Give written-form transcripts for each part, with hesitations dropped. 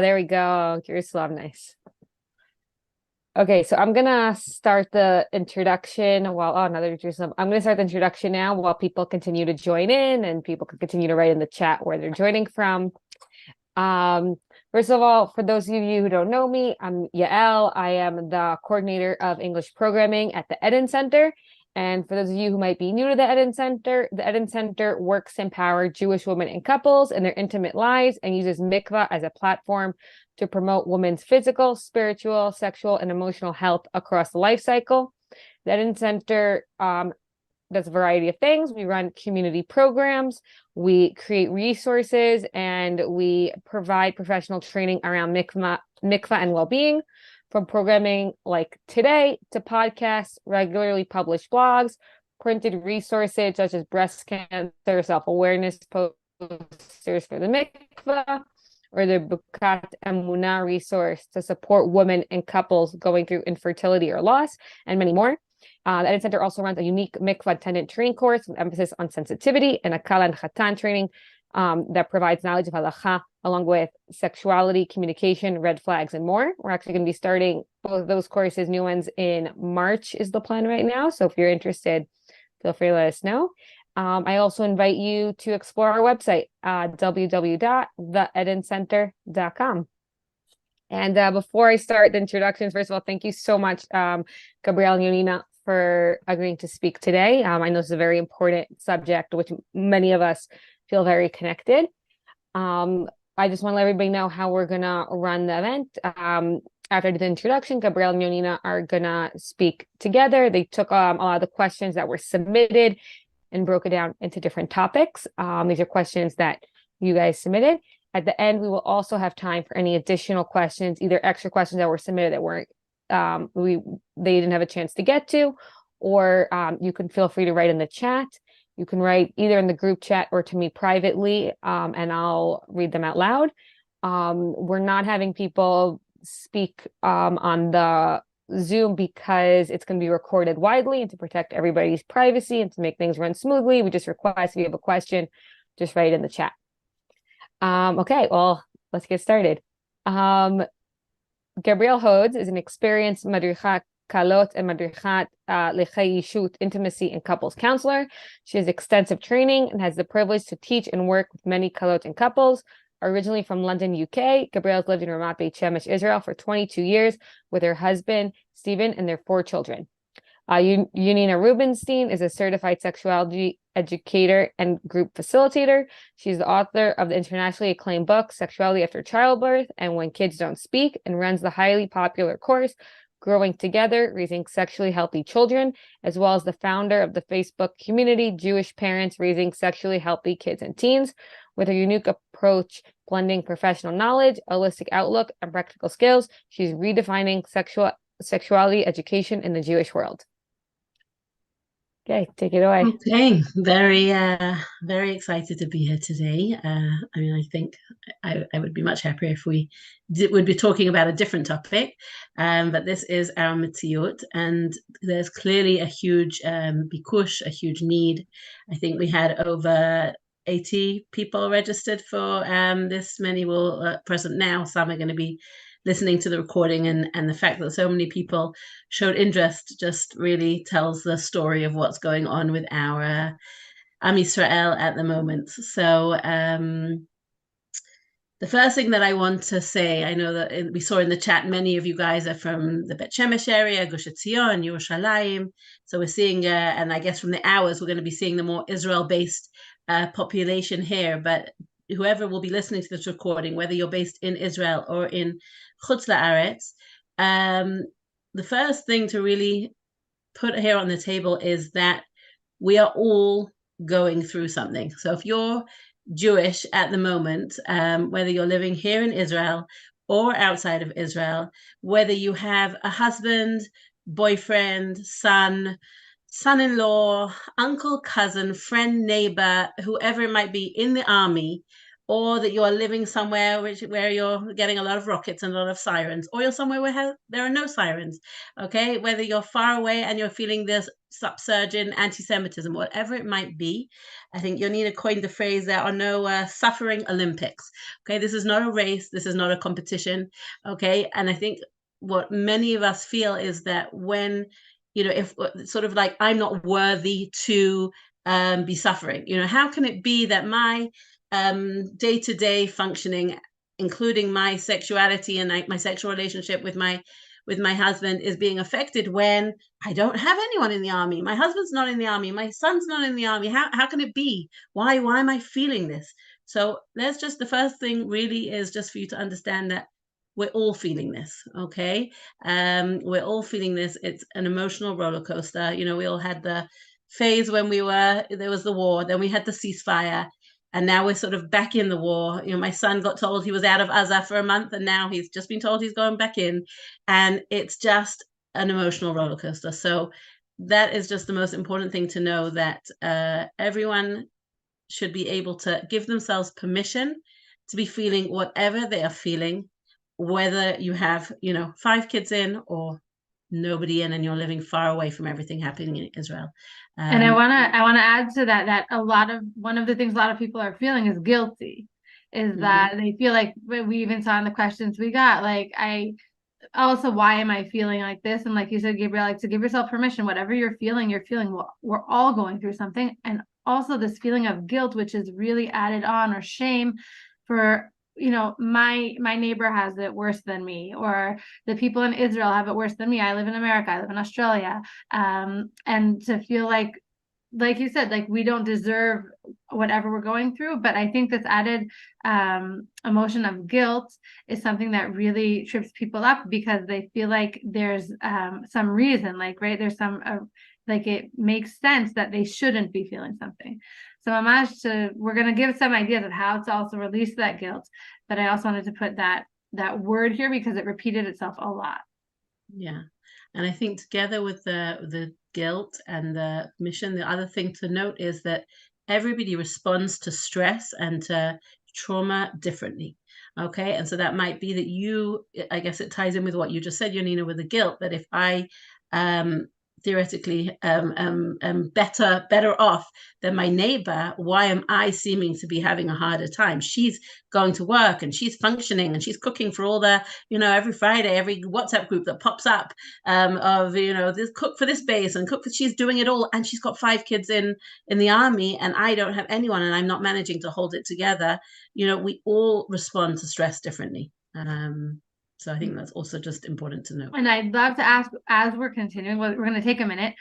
There we go. Jerusalem, nice. Okay, so I'm gonna start the introduction while another Jerusalem. I'm gonna start the introduction now while people continue to join in and people can continue to write in the chat where they're joining from. Um, First of all, for those of you who don't know me, I'm Yael. I am the coordinator of English programming at the Eden Center. And for those of you who might be new to the Eden Center works to empower Jewish women and couples in their intimate lives and uses mikvah as a platform to promote women's physical, spiritual, sexual, and emotional health across the life cycle. The Eden Center does a variety of things. We run community programs, we create resources, and we provide professional training around mikvah and well-being, from programming like today to podcasts, regularly published blogs, printed resources such as breast cancer self-awareness posters for the mikvah, or the Bukat Emunah resource to support women and couples going through infertility or loss, and many more. The Eden Center also runs a unique mikvah attendant training course with emphasis on sensitivity and a kala and chatan training that provides knowledge of halacha along with sexuality, communication, red flags, and more. We're actually going to be starting both of those courses, new ones in March is the plan right now. So if you're interested, feel free to let us know. I also invite you to explore our website, www.theedencenter.com. And before I start the introductions, first of all, thank you so much, Gabrielle and Yonina, for agreeing to speak today. I know this is a very important subject, which many of us feel very connected. I just want to let everybody know how we're going to run the event. After the introduction, Gabrielle and Yonina are going to speak together. They took a lot of the questions that were submitted and broke it down into different topics. These are questions that you guys submitted. At the end, we will also have time for any additional questions, either extra questions that were submitted that weren't they didn't have a chance to get to, or you can feel free to write in the chat. You can write either in the group chat or to me privately, and I'll read them out loud. We're not having people speak on the Zoom because it's going to be recorded widely, and to protect everybody's privacy and to make things run smoothly, we just request if you have a question, just write it in the chat. Okay, well, let's get started. Gabrielle Hodes is an experienced madrichat kalot and madrichat lechei yishut, intimacy and couples counselor. She has extensive training and has the privilege to teach and work with many kalot and couples. Originally from London, UK, Gabrielle's lived in Ramat Beit Shemesh, Israel for 22 years with her husband, Stephen, and their 4 children. Yunina Rubinstein is a certified sexuality educator and group facilitator. She's the author of the internationally acclaimed book, Sexuality After Childbirth and When Kids Don't Speak, and runs the highly popular course, Growing Together, Raising Sexually Healthy Children, as well as the founder of the Facebook community, Jewish Parents Raising Sexually Healthy Kids and Teens. With her unique approach, blending professional knowledge, holistic outlook, and practical skills, she's redefining sexuality education in the Jewish world. Okay, take it away. Okay, very excited to be here today. I mean, I think I would be much happier if we would be talking about a different topic, but this is our Metziut, and there's clearly a huge bikush, a huge need. I think we had over 80 people registered for this. Many will present now. Some are going to be listening to the recording, and the fact that so many people showed interest just really tells the story of what's going on with our Am Yisrael at the moment. So the first thing that I want to say, I know that we saw in the chat, many of you guys are from the Bet Shemesh area, Gush Etzion, Yerushalayim. So we're seeing, and I guess from the hours, we're going to be seeing the more Israel-based population here. But whoever will be listening to this recording, whether you're based in Israel or in Chutz La'aretz, the first thing to really put here on the table is that we are all going through something. So if you're Jewish at the moment, whether you're living here in Israel or outside of Israel, whether you have a husband, boyfriend, son-in-law, uncle, cousin, friend, neighbor, whoever it might be in the army, or that you are living somewhere where you're getting a lot of rockets and a lot of sirens, or you're somewhere where there are no sirens, okay? Whether you're far away and you're feeling this upsurge in anti-Semitism, whatever it might be, I think Yonina coined the phrase, there are no suffering Olympics, okay? This is not a race, this is not a competition, okay? And I think what many of us feel is that when, if sort of like, I'm not worthy to be suffering, how can it be that my day-to-day functioning, including my sexuality and my sexual relationship with my husband, is being affected when I don't have anyone in the army? My husband's not in the army, my son's not in the army. How can it be? Why am I feeling this? So there's just the first thing really is just for you to understand that we're all feeling this, okay? We're all feeling this. It's an emotional roller coaster. We all had the phase when there was the war, then we had the ceasefire, and now we're sort of back in the war. My son got told he was out of Gaza for a month, and now he's just been told he's going back in. And it's just an emotional roller coaster. So that is just the most important thing to know, that everyone should be able to give themselves permission to be feeling whatever they are feeling, whether you have, 5 kids in or nobody in, and you're living far away from everything happening in Israel. And I wanna add to that one of the things a lot of people are feeling is guilty, is that they feel like, we even saw in the questions we got, like, also, why am I feeling like this? And like you said, Gabriel, like, to give yourself permission, whatever you're feeling. We're all going through something. And also this feeling of guilt, which is really added on, or shame for, my neighbor has it worse than me, or the people in Israel have it worse than me. I live in America, I live in Australia. And to feel like you said, like, we don't deserve whatever we're going through. But I think this added emotion of guilt is something that really trips people up, because they feel like there's some reason, like, right, there's some like, it makes sense that they shouldn't be feeling something. So we're going to give some ideas of how to also release that guilt, but I also wanted to put that word here because it repeated itself a lot. Yeah. And I think together with the guilt and the mission, the other thing to note is that everybody responds to stress and to trauma differently. Okay. And so that might be that I guess it ties in with what you just said, Yonina, with the guilt, that if I theoretically better off than my neighbor, why am I seeming to be having a harder time? She's going to work and she's functioning and she's cooking for all the, every Friday, every WhatsApp group that pops up of, this cook for this base and she's doing it all, and she's got 5 kids in the army, and I don't have anyone, and I'm not managing to hold it together. We all respond to stress differently. So I think that's also just important to know. And I'd love to ask, as we're continuing, we're going to take a minute.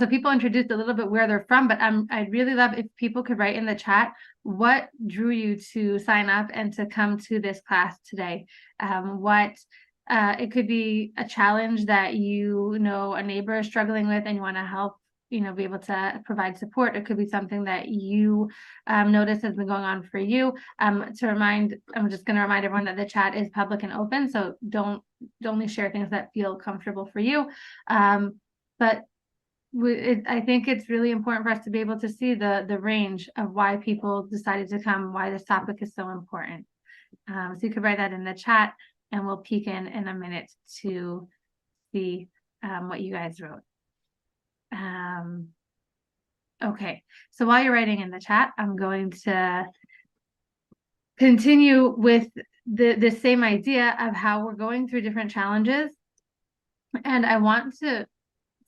So people introduced a little bit where they're from, but I'd really love if people could write in the chat, what drew you to sign up and to come to this class today? It could be a challenge that a neighbor is struggling with and you want to help, be able to provide support. It could be something that you notice has been going on for you. I'm just going to remind everyone that the chat is public and open, so don't only share things that feel comfortable for you. But I think it's really important for us to be able to see the range of why people decided to come, why this topic is so important. So you could write that in the chat, and we'll peek in a minute to see what you guys wrote. Okay, so while you're writing in the chat, I'm going to continue with the same idea of how we're going through different challenges. And I want to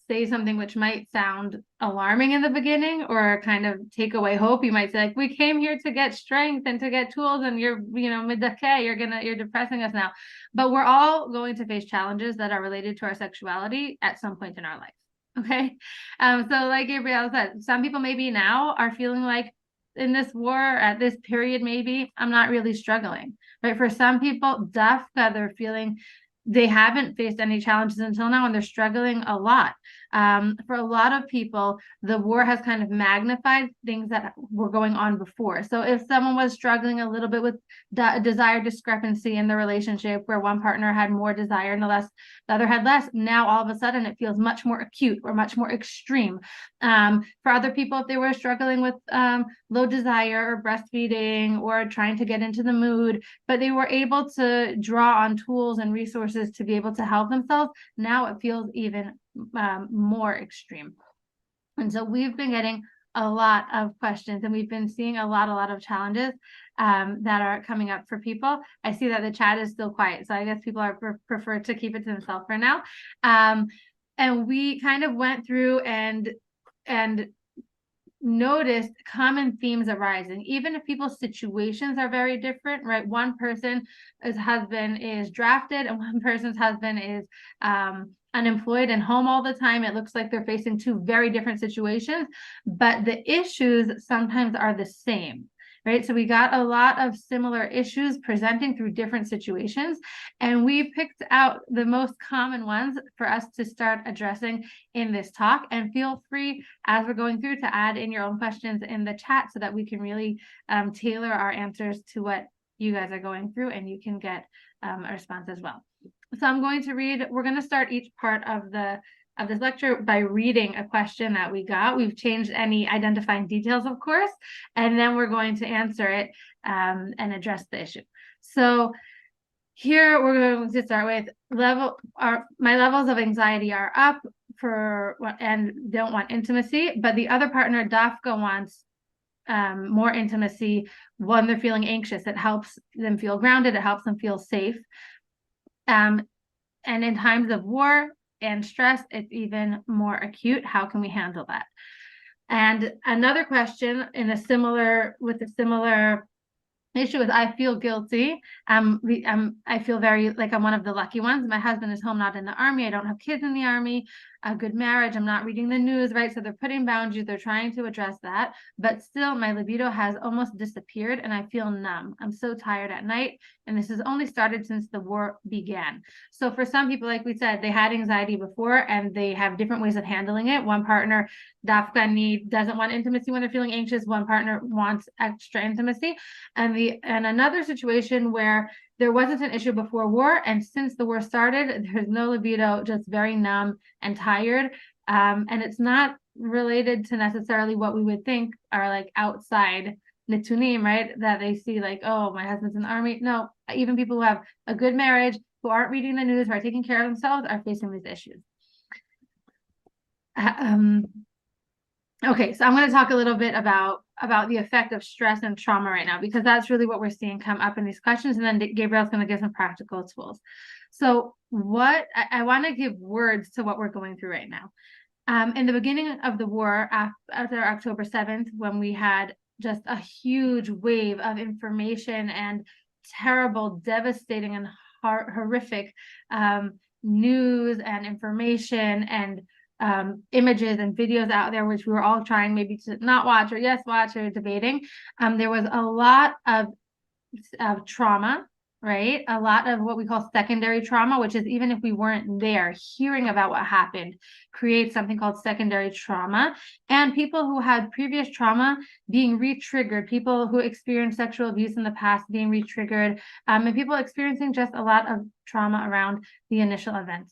say something which might sound alarming in the beginning, or kind of take away hope. You might say, like, we came here to get strength and to get tools, and you're depressing us now. But we're all going to face challenges that are related to our sexuality at some point in our life. Okay. So like Gabrielle said, some people maybe now are feeling like, in this war, at this period, maybe I'm not really struggling, right? For some people, they're feeling they haven't faced any challenges until now, and they're struggling a lot. For a lot of people, the war has kind of magnified things that were going on before. So if someone was struggling a little bit with desire discrepancy in the relationship, where one partner had more desire and the other had less, now all of a sudden it feels much more acute or much more extreme. For other people, if they were struggling with low desire or breastfeeding or trying to get into the mood, but they were able to draw on tools and resources to be able to help themselves, now it feels even more extreme. And so we've been getting a lot of questions, and we've been seeing a lot of challenges that are coming up for people. I see that the chat is still quiet, so I guess people are prefer to keep it to themselves for now. And we kind of went through and noticed common themes arising, even if people's situations are very different, right? One person's husband is drafted and one person's husband is unemployed and home all the time. It looks like they're facing two very different situations, but the issues sometimes are the same. Right. So we got a lot of similar issues presenting through different situations, and we picked out the most common ones for us to start addressing in this talk. And feel free, as we're going through, to add in your own questions in the chat so that we can really tailor our answers to what you guys are going through, and you can get a response as well. So I'm going to read, we're going to start each part of this lecture by reading a question that we got. We've changed any identifying details, of course, and then we're going to answer it and address the issue. So here we're going to start with my levels of anxiety are up and don't want intimacy, but the other partner, Dafka, wants more intimacy when they're feeling anxious. It helps them feel grounded. It helps them feel safe. And in times of war and stress, it's even more acute. How can we handle that? And another question with a similar issue is, I feel guilty. I feel very like I'm one of the lucky ones. My husband is home, not in the army. I don't have kids in the army. A good marriage. I'm not reading the news, right? So they're putting boundaries. They're trying to address that, but still my libido has almost disappeared and I feel numb. I'm so tired at night, and this has only started since the war began. So for some people, like we said, they had anxiety before and they have different ways of handling it. One partner, Dafka, doesn't want intimacy when they're feeling anxious. One partner wants extra intimacy. And another situation where there wasn't an issue before war, and since the war started, there's no libido, just very numb and tired. And it's not related to necessarily what we would think are like outside nitunim, right? That they see like, oh, my husband's in the army. No, even people who have a good marriage, who aren't reading the news, who are taking care of themselves, are facing these issues. Okay, so I'm going to talk a little bit about the effect of stress and trauma right now, because that's really what we're seeing come up in these questions. And then Gabriel's going to give some practical tools. So I want to give words to what we're going through right now. In the beginning of the war, after October 7th, when we had just a huge wave of information and terrible, devastating, and horrific news and information and images and videos out there, which we were all trying maybe to not watch or yes watch or debating. There was a lot of trauma, right? A lot of what we call secondary trauma, which is, even if we weren't there, hearing about what happened creates something called secondary trauma. And people who had previous trauma being re-triggered, people who experienced sexual abuse in the past being re-triggered, and people experiencing just a lot of trauma around the initial event.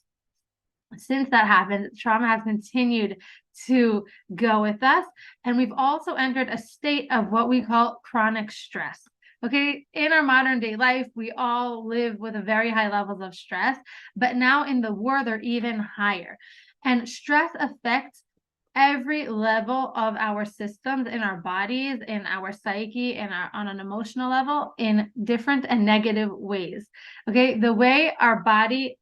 Since that happened, trauma has continued to go with us. And we've also entered a state of what we call chronic stress. Okay, in our modern day life, we all live with a very high levels of stress, but now in the war, they're even higher. And stress affects every level of our systems in our bodies, in our psyche, on an emotional level, in different and negative ways. Okay, the way our body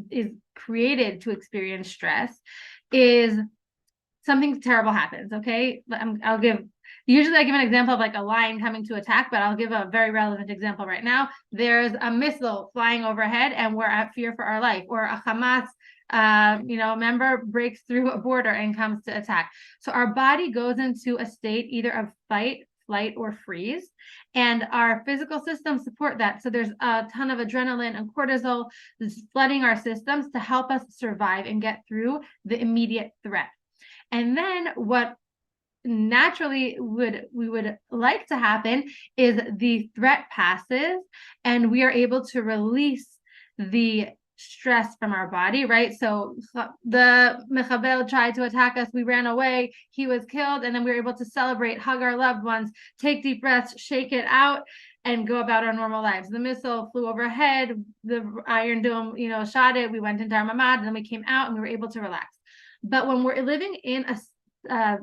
is created to experience stress is something terrible happens. Okay, usually I give an example of like a lion coming to attack, but I'll give a very relevant example right now. There's a missile flying overhead and we're at fear for our life, or a Hamas member breaks through a border and comes to attack. So our body goes into a state either of fight, flight, or freeze. And our physical systems support that. So there's a ton of adrenaline and cortisol that's flooding our systems to help us survive and get through the immediate threat. And then what naturally we would like to happen is the threat passes and we are able to release the stress from our body, right? So the Mechabel tried to attack us, we ran away, he was killed, and then we were able to celebrate, hug our loved ones, take deep breaths, shake it out, and go about our normal lives. The missile flew overhead, the Iron Dome, shot it, we went into our mamad, and then we came out and we were able to relax. But when we're living in a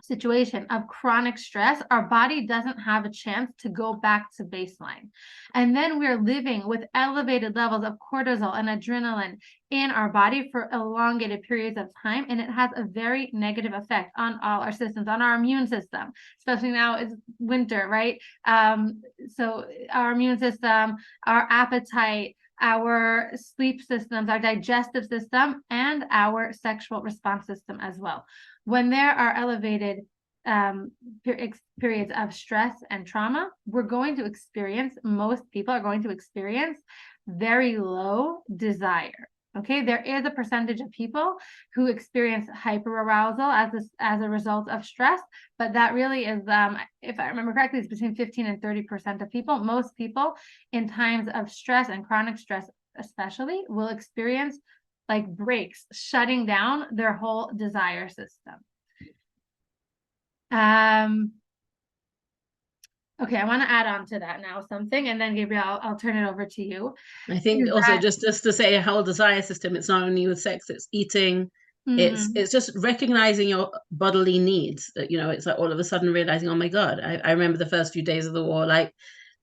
situation of chronic stress, our body doesn't have a chance to go back to baseline. And then we're living with elevated levels of cortisol and adrenaline in our body for elongated periods of time. And it has a very negative effect on all our systems, on our immune system, especially now it's winter, right? So our immune system, our appetite, our sleep systems, our digestive system, and our sexual response system as well. When there are elevated periods of stress and trauma, most people are going to experience very low desire. Okay, there is a percentage of people who experience hyperarousal as a result of stress, but that really is, if I remember correctly, it's between 15 and 30% of people. Most people in times of stress and chronic stress especially will experience like breaks, shutting down their whole desire system. Okay, I want to add on to that now something, and then Gabriel, I'll turn it over to you. I think also just to say a whole desire system, it's not only with sex, it's eating. It's just recognizing your bodily needs. It's like all of a sudden realizing, oh my God, I remember the first few days of the war, like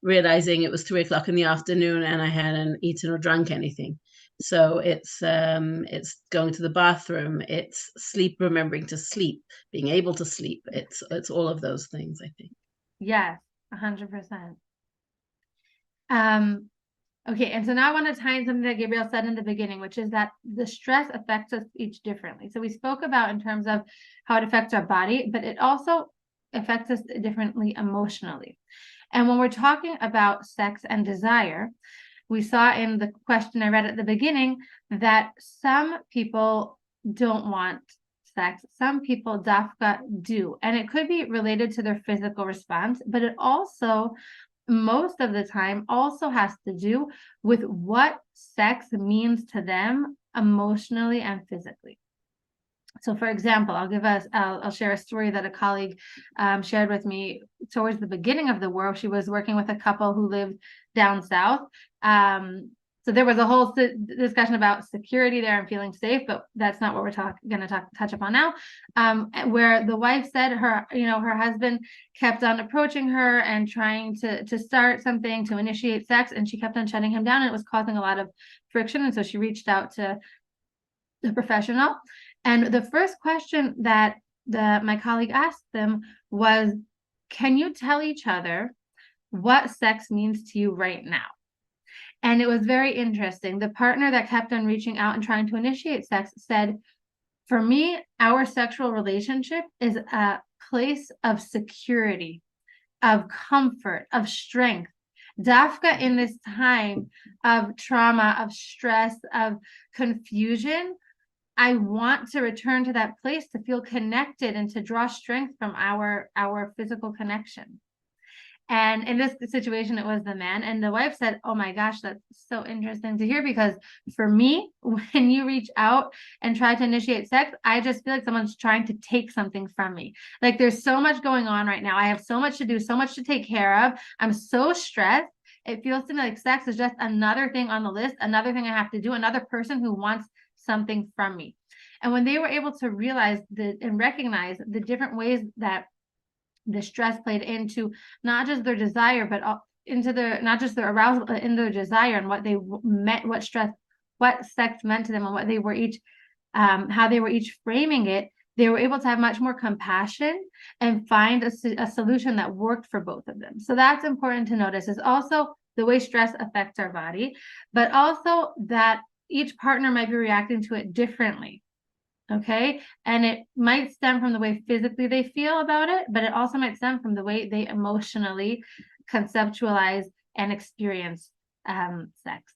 realizing it was 3 o'clock in the afternoon and I hadn't eaten or drunk anything. So it's going to the bathroom, it's sleep, remembering to sleep, being able to sleep. It's all of those things, I think. Yes, 100%. Okay, and so now I want to tie in something that Gabriel said in the beginning, which is that the stress affects us each differently. So we spoke about in terms of how it affects our body, but it also affects us differently emotionally. And when we're talking about sex and desire, we saw in the question I read at the beginning that some people don't want sex, some people dafka do, and it could be related to their physical response, but it also most of the time also has to do with what sex means to them emotionally and physically. So for example, I'll share a story that a colleague shared with me towards the beginning of the war. She was working with a couple who lived down south. So there was a whole discussion about security there and feeling safe, but that's not what we're going to touch upon now. Where the wife said her husband kept on approaching her and trying to start something, to initiate sex, and she kept on shutting him down, and it was causing a lot of friction. And so she reached out to the professional. And the first question that my colleague asked them was, can you tell each other what sex means to you right now? And it was very interesting. The partner that kept on reaching out and trying to initiate sex said, for me, our sexual relationship is a place of security, of comfort, of strength. Dafka in this time of trauma, of stress, of confusion, I want to return to that place to feel connected and to draw strength from our physical connection. And in this situation, it was the man. And the wife said, oh my gosh, that's so interesting to hear, because for me, when you reach out and try to initiate sex, I just feel like someone's trying to take something from me. Like there's so much going on right now. I have so much to do, so much to take care of. I'm so stressed. It feels to me like sex is just another thing on the list, another thing I have to do, another person who wants something from me. And when they were able to realize and recognize the different ways that the stress played into not just their desire, but into not just their arousal, but in their desire, and what they meant, what sex meant to them, and what they were each, how they were each framing it, they were able to have much more compassion and find a solution that worked for both of them. So that's important to notice, is also the way stress affects our body, but also that each partner might be reacting to it differently. Okay. And it might stem from the way physically they feel about it, but it also might stem from the way they emotionally conceptualize and experience sex.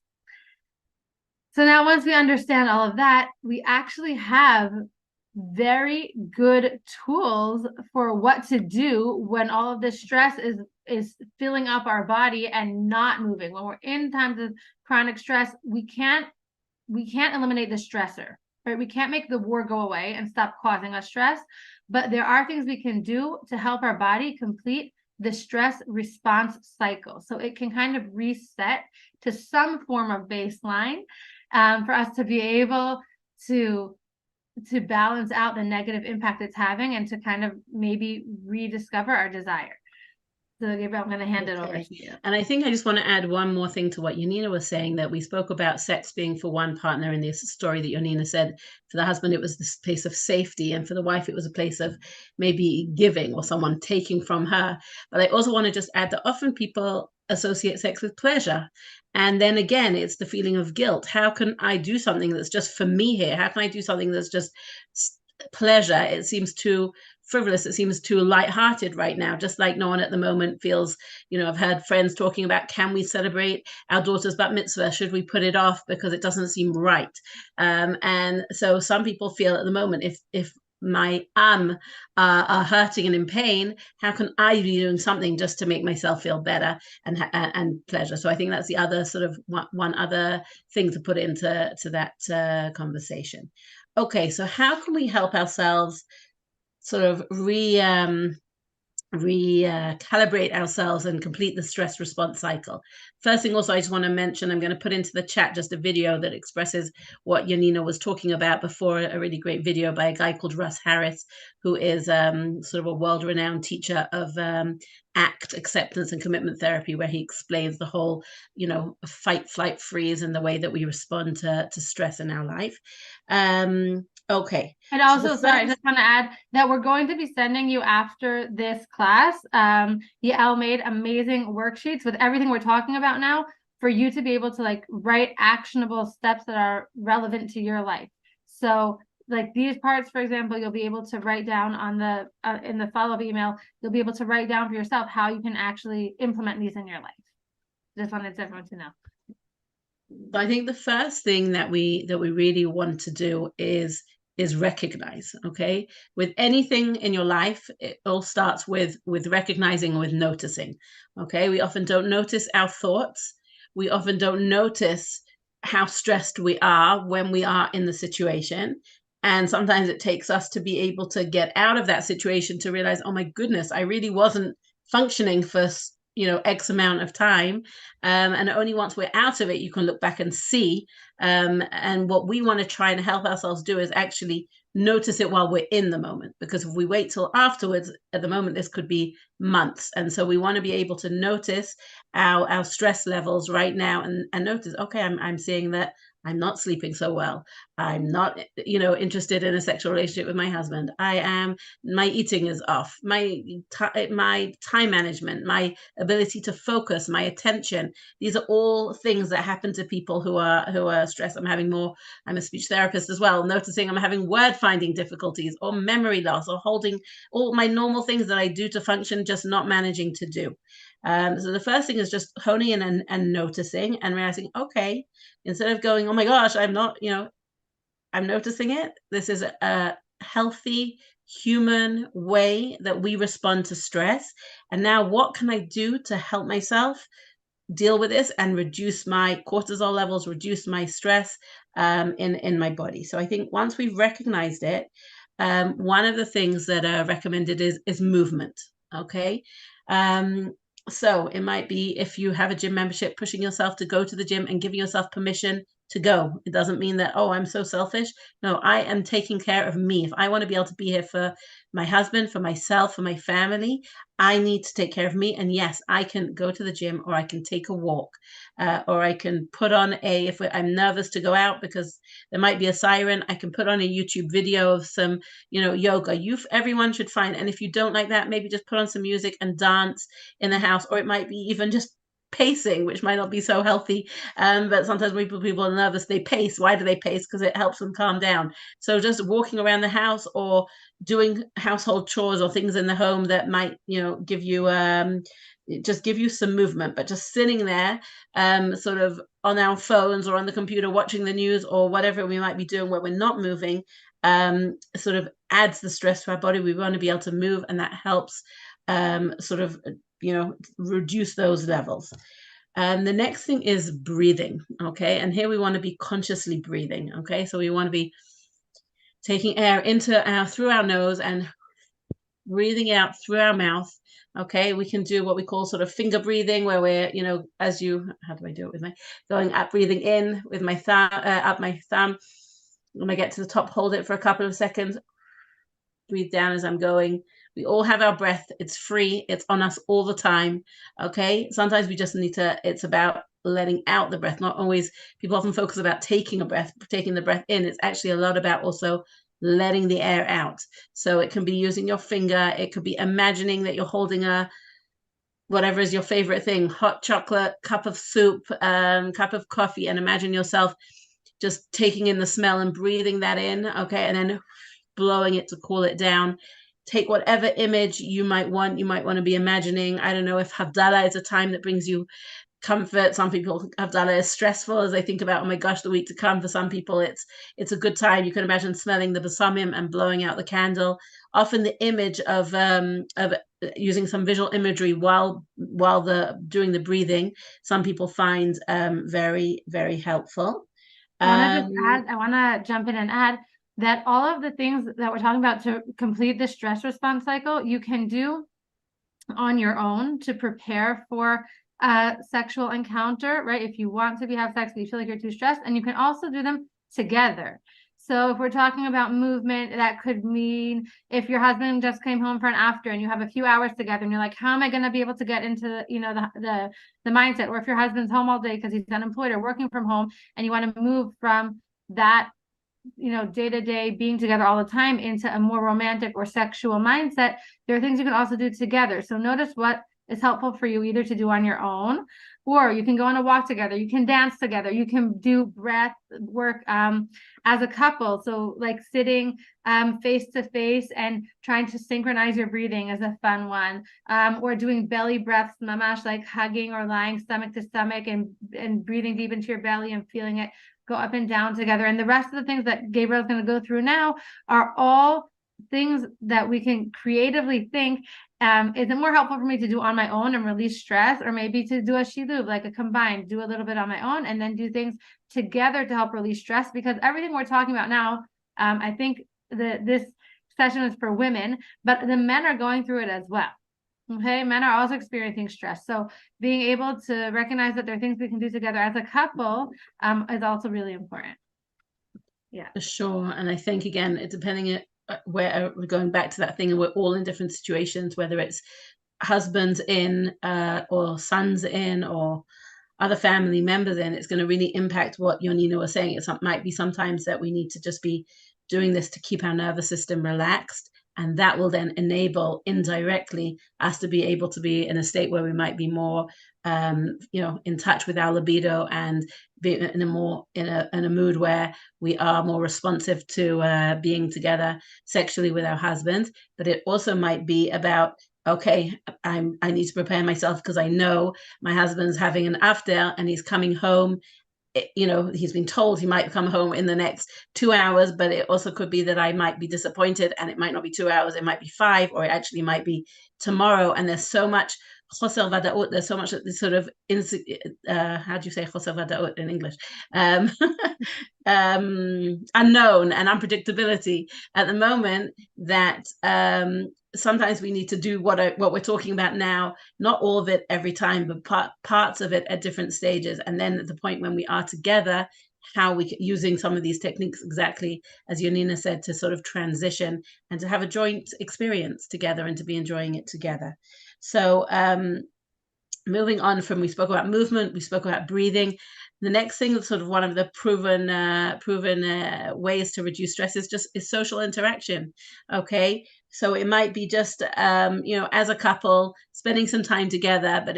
So now once we understand all of that, we actually have very good tools for what to do when all of this stress is filling up our body and not moving. When we're in times of chronic stress, we can't eliminate the stressor, right? We can't make the war go away and stop causing us stress, but there are things we can do to help our body complete the stress response cycle. So it can kind of reset to some form of baseline for us to be able to balance out the negative impact it's having and to kind of maybe rediscover our desire. So Gabriel, I'm going to hand it over to you. And I think I just want to add one more thing to what Yanina was saying, that we spoke about sex being for one partner in this story that Yanina said. For the husband, it was this place of safety, and for the wife, it was a place of maybe giving or someone taking from her. But I also want to just add that often people associate sex with pleasure. And then again, it's the feeling of guilt. How can I do something that's just for me here? How can I do something that's just pleasure? It seems too frivolous. It seems too lighthearted right now, just like no one at the moment feels, I've heard friends talking about, can we celebrate our daughter's bat mitzvah? Should we put it off because it doesn't seem right? And so some people feel at the moment, if my are hurting and in pain, how can I be doing something just to make myself feel better and pleasure? So I think that's the other sort of one other thing to put into that conversation. Okay, so how can we help ourselves sort of recalibrate ourselves and complete the stress response cycle? First thing also, I just want to mention, I'm going to put into the chat just a video that expresses what Yanina was talking about before, a really great video by a guy called Russ Harris, who is sort of a world-renowned teacher of ACT, acceptance and commitment therapy, where he explains the whole, fight, flight, freeze, and the way that we respond to stress in our life. Okay. And also, sorry, I just want to add that we're going to be sending you after this class. Yael made amazing worksheets with everything we're talking about now for you to be able to write actionable steps that are relevant to your life. So these parts, for example, you'll be able to write down on the in the follow-up email. You'll be able to write down for yourself how you can actually implement these in your life. Just wanted everyone to know. I think the first thing that we really want to do is recognize. Okay, with anything in your life, it all starts with recognizing, with noticing. Okay, we often don't notice our thoughts. We often don't notice how stressed we are when we are in the situation. And sometimes it takes us to be able to get out of that situation to realize, oh my goodness, I really wasn't functioning for X amount of time. And only once we're out of it, you can look back and see. And what we want to try and help ourselves do is actually notice it while we're in the moment, because if we wait till afterwards, at the moment, this could be months. And so we want to be able to notice our stress levels right now and notice, okay, I'm seeing that I'm not sleeping so well. I'm not, interested in a sexual relationship with my husband. My eating is off. My time management, my ability to focus, my attention. These are all things that happen to people who are stressed. I'm a speech therapist as well, noticing I'm having word finding difficulties or memory loss or holding all my normal things that I do to function, just not managing to do. So the first thing is just honing in and noticing and realizing, okay, instead of going, oh my gosh, I'm not, I'm noticing it. This is a healthy human way that we respond to stress. And now what can I do to help myself deal with this and reduce my cortisol levels, reduce my stress in my body? So I think once we've recognized it, one of the things that are recommended is movement. Okay. So it might be, if you have a gym membership, pushing yourself to go to the gym and giving yourself permission to go. It doesn't mean that, oh, I'm so selfish. No, I am taking care of me. If I want to be able to be here for my husband, for myself, for my family, I need to take care of me. And yes, I can go to the gym, or I can take a walk, or I can put on if I'm nervous to go out because there might be a siren, I can put on a YouTube video of some, yoga. Everyone should find. And if you don't like that, maybe just put on some music and dance in the house, or it might be even just pacing, which might not be so healthy. But sometimes when people are nervous, they pace. Why do they pace? Because it helps them calm down. So just walking around the house or doing household chores or things in the home that might, give you just give you some movement, but just sitting there sort of on our phones or on the computer watching the news or whatever we might be doing where we're not moving sort of adds the stress to our body. We want to be able to move, and that helps sort of reduce those levels. And the next thing is breathing. Okay, and here we want to be consciously breathing. Okay, so we want to be taking air through our nose and breathing out through our mouth. Okay, we can do what we call sort of finger breathing, where we're, how do I do it with my going up, breathing in with my thumb, up my thumb. When I get to the top, hold it for a couple of seconds, breathe down as I'm going. We all have our breath. It's free. It's on us all the time. Okay, sometimes we just need to, it's about letting out the breath. Not always, people often focus about taking the breath in. It's actually a lot about also letting the air out. So it can be using your finger. It could be imagining that you're holding whatever is your favorite thing, hot chocolate, cup of soup, cup of coffee, and imagine yourself just taking in the smell and breathing that in. Okay, and then blowing it to cool it down. Take whatever image you might want. You might want to be imagining, I don't know, if Havdalah is a time that brings you comfort. Some people, Havdalah is stressful as they think about, oh my gosh, the week to come. For some people, it's a good time. You can imagine smelling the basamim and blowing out the candle. Often the image of using some visual imagery while doing the breathing, some people find very, very helpful. I want to jump in and add that all of the things that we're talking about to complete the stress response cycle, you can do on your own to prepare for a sexual encounter, right? If you want to have sex, but you feel like you're too stressed, and you can also do them together. So if we're talking about movement, that could mean if your husband just came home for an after and you have a few hours together and you're like, how am I going to be able to get into, the mindset? Or if your husband's home all day because he's unemployed or working from home and you want to move from that, day-to-day being together all the time into a more romantic or sexual mindset, there are things you can also do together. So notice what is helpful for you either to do on your own, or you can go on a walk together, you can dance together, you can do breath work as a couple. So like sitting face to face and trying to synchronize your breathing is a fun one, or doing belly breaths, mamash, like hugging or lying stomach to stomach and breathing deep into your belly and feeling it go up and down together. And the rest of the things that Gabriel is going to go through now are all things that we can creatively think, is it more helpful for me to do on my own and release stress, or maybe to do a shilub, like a combined, do a little bit on my own and then do things together to help release stress? Because everything we're talking about now, I think this session is for women, but the men are going through it as well. Okay, men are also experiencing stress. So being able to recognize that there are things we can do together as a couple is also really important. Yeah, for sure. And I think, again, it's depending where we're going back to that thing, and we're all in different situations, whether it's husbands in or sons in or other family members in, it's going to really impact what Yonina was saying. It might be sometimes that we need to just be doing this to keep our nervous system relaxed. And that will then enable indirectly us to be able to be in a state where we might be more, in touch with our libido and be in a mood where we are more responsive to being together sexually with our husbands. But it also might be about, okay, I need to prepare myself because I know my husband's having an after and he's coming home. He's been told he might come home in the next 2 hours, but it also could be that I might be disappointed and it might not be 2 hours, it might be 5, or it actually might be tomorrow. And there's so much choser vadaut, there's so much sort of how do you say choser vadaut in English? Unknown and unpredictability at the moment that sometimes we need to do what we're talking about now, not all of it every time, but parts of it at different stages. And then at the point when we are together, how we using some of these techniques, exactly as Yonina said, to sort of transition and to have a joint experience together and to be enjoying it together. So moving on from, we spoke about movement, we spoke about breathing. The next thing, sort of one of the proven ways to reduce stress is social interaction. Okay, so it might be just as a couple spending some time together, but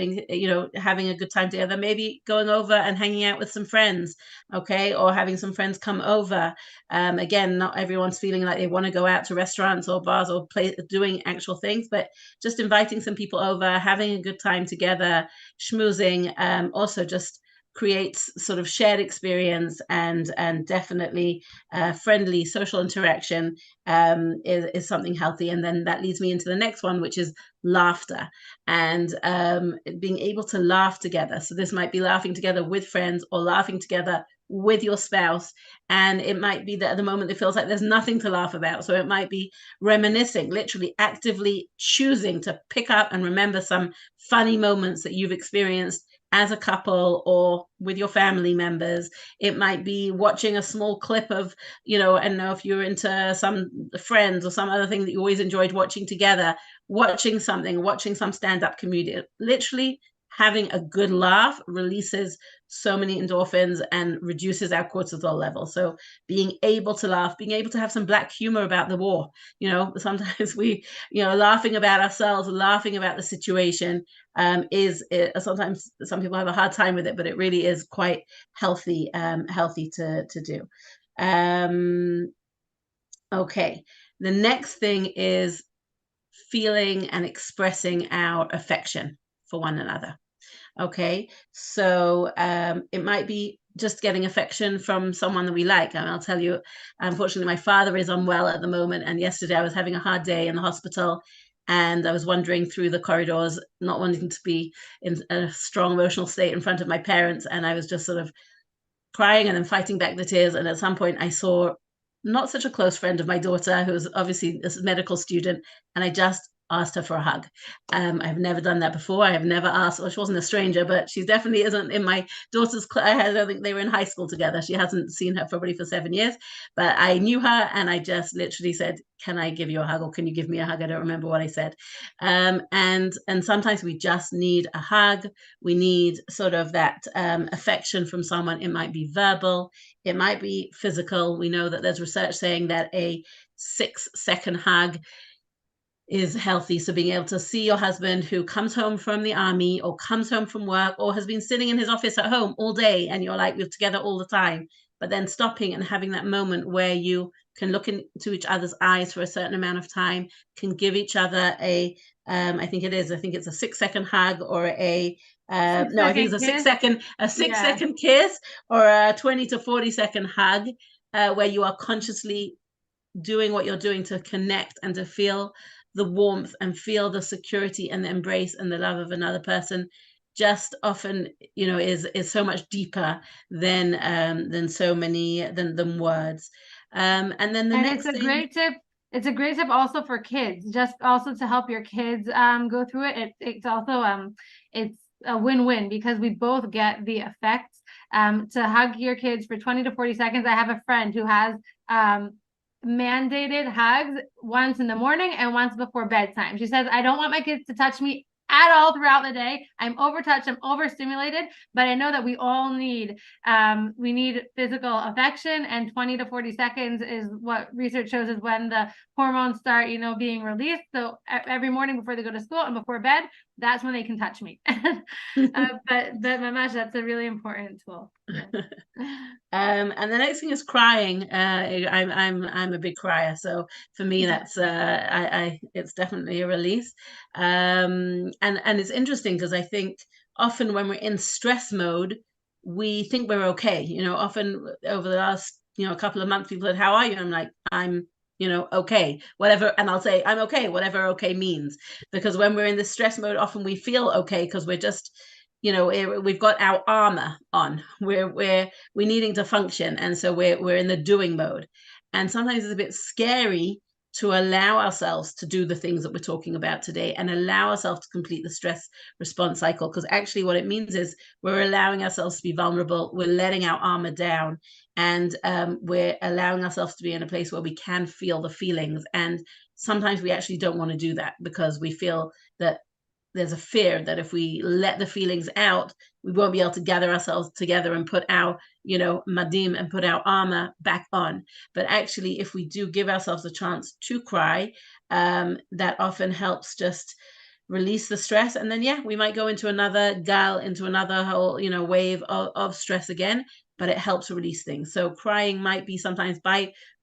having a good time together, maybe going over and hanging out with some friends, okay, or having some friends come over. Again, not everyone's feeling like they want to go out to restaurants or bars or doing actual things, but just inviting some people over, having a good time together, schmoozing, also just creates sort of shared experience, and definitely friendly social interaction is something healthy. And then that leads me into the next one, which is laughter, and being able to laugh together. So this might be laughing together with friends or laughing together with your spouse, and it might be that at the moment it feels like there's nothing to laugh about, so it might be reminiscing, literally actively choosing to pick up and remember some funny moments that you've experienced as a couple or with your family members. It might be watching a small clip of, I don't know if you're into some Friends or some other thing that you always enjoyed watching together, watching some stand-up comedian. Literally having a good laugh releases so many endorphins and reduces our cortisol level. So being able to laugh, being able to have some black humor about the war, sometimes we, laughing about ourselves, laughing about the situation, sometimes some people have a hard time with it, but it really is quite healthy to do. Okay, the next thing is feeling and expressing our affection for one another. Okay, so it might be just getting affection from someone that we like. And I'll tell you, unfortunately, my father is unwell at the moment, and yesterday I was having a hard day in the hospital, and I was wandering through the corridors, not wanting to be in a strong emotional state in front of my parents, and I was just sort of crying and then fighting back the tears. And at some point I saw not such a close friend of my daughter, who was obviously a medical student, and I just asked her for a hug. I've never done that before. I have never asked, well, she wasn't a stranger, but she definitely isn't in my daughter's class. I don't think they were in high school together. She hasn't seen her probably for 7 years, but I knew her, and I just literally said, can I give you a hug, or can you give me a hug? I don't remember what I said. And sometimes we just need a hug. We need sort of that affection from someone. It might be verbal, it might be physical. We know that there's research saying that a 6-second hug is healthy. So being able to see your husband who comes home from the army or comes home from work or has been sitting in his office at home all day, and you're like, we're together all the time, but then stopping and having that moment where you can look into each other's eyes for a certain amount of time, can give each other I think it's a 6-second hug, or I think it's a 6-second kiss, or a 20 to 40-second hug, where you are consciously doing what you're doing to connect and to feel the warmth and feel the security and the embrace and the love of another person. Just often, is so much deeper than so many than words. And then the next thing, great tip. It's a great tip also for kids, just also to help your kids go through it. It's also it's a win-win, because we both get the effects. To hug your kids for 20 to 40 seconds. I have a friend who has mandated hugs once in the morning and once before bedtime. She says, I don't want my kids to touch me at all throughout the day. I'm overtouched, I'm overstimulated, but I know that we all need physical affection, and 20 to 40 seconds is what research shows is when the hormones start, being released. So every morning before they go to school and before bed, that's when they can touch me. But Mamash, that's a really important tool. Yeah. And the next thing is crying. I'm a big crier, so for me that's it's definitely a release. And it's interesting, because I think often when we're in stress mode, we think we're okay. Often over the last couple of months, people said, how are you? I'm like, I'm okay, whatever. And I'll say, I'm okay, whatever okay means. Because when we're in the stress mode, often we feel okay because we're just, we've got our armor on. We're needing to function. And so we're in the doing mode. And sometimes it's a bit scary to allow ourselves to do the things that we're talking about today, and allow ourselves to complete the stress response cycle. Because actually what it means is we're allowing ourselves to be vulnerable. We're letting our armor down, and we're allowing ourselves to be in a place where we can feel the feelings. And sometimes we actually don't want to do that, because we feel that there's a fear that if we let the feelings out, we won't be able to gather ourselves together and put our, madim and put our armor back on. But actually, if we do give ourselves a chance to cry, that often helps just release the stress. And then, we might go into another into another whole, wave of stress again, but it helps release things. So crying might be sometimes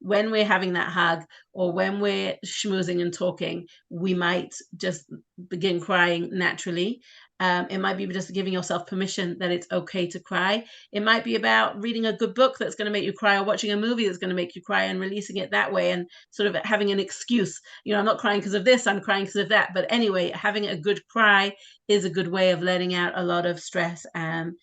when we're having that hug or when we're schmoozing and talking, we might just begin crying naturally. It might be just giving yourself permission that it's okay to cry. It might be about reading a good book that's going to make you cry, or watching a movie that's going to make you cry, and releasing it that way, and sort of having an excuse. I'm not crying because of this, I'm crying because of that. But anyway, having a good cry is a good way of letting out a lot of stress and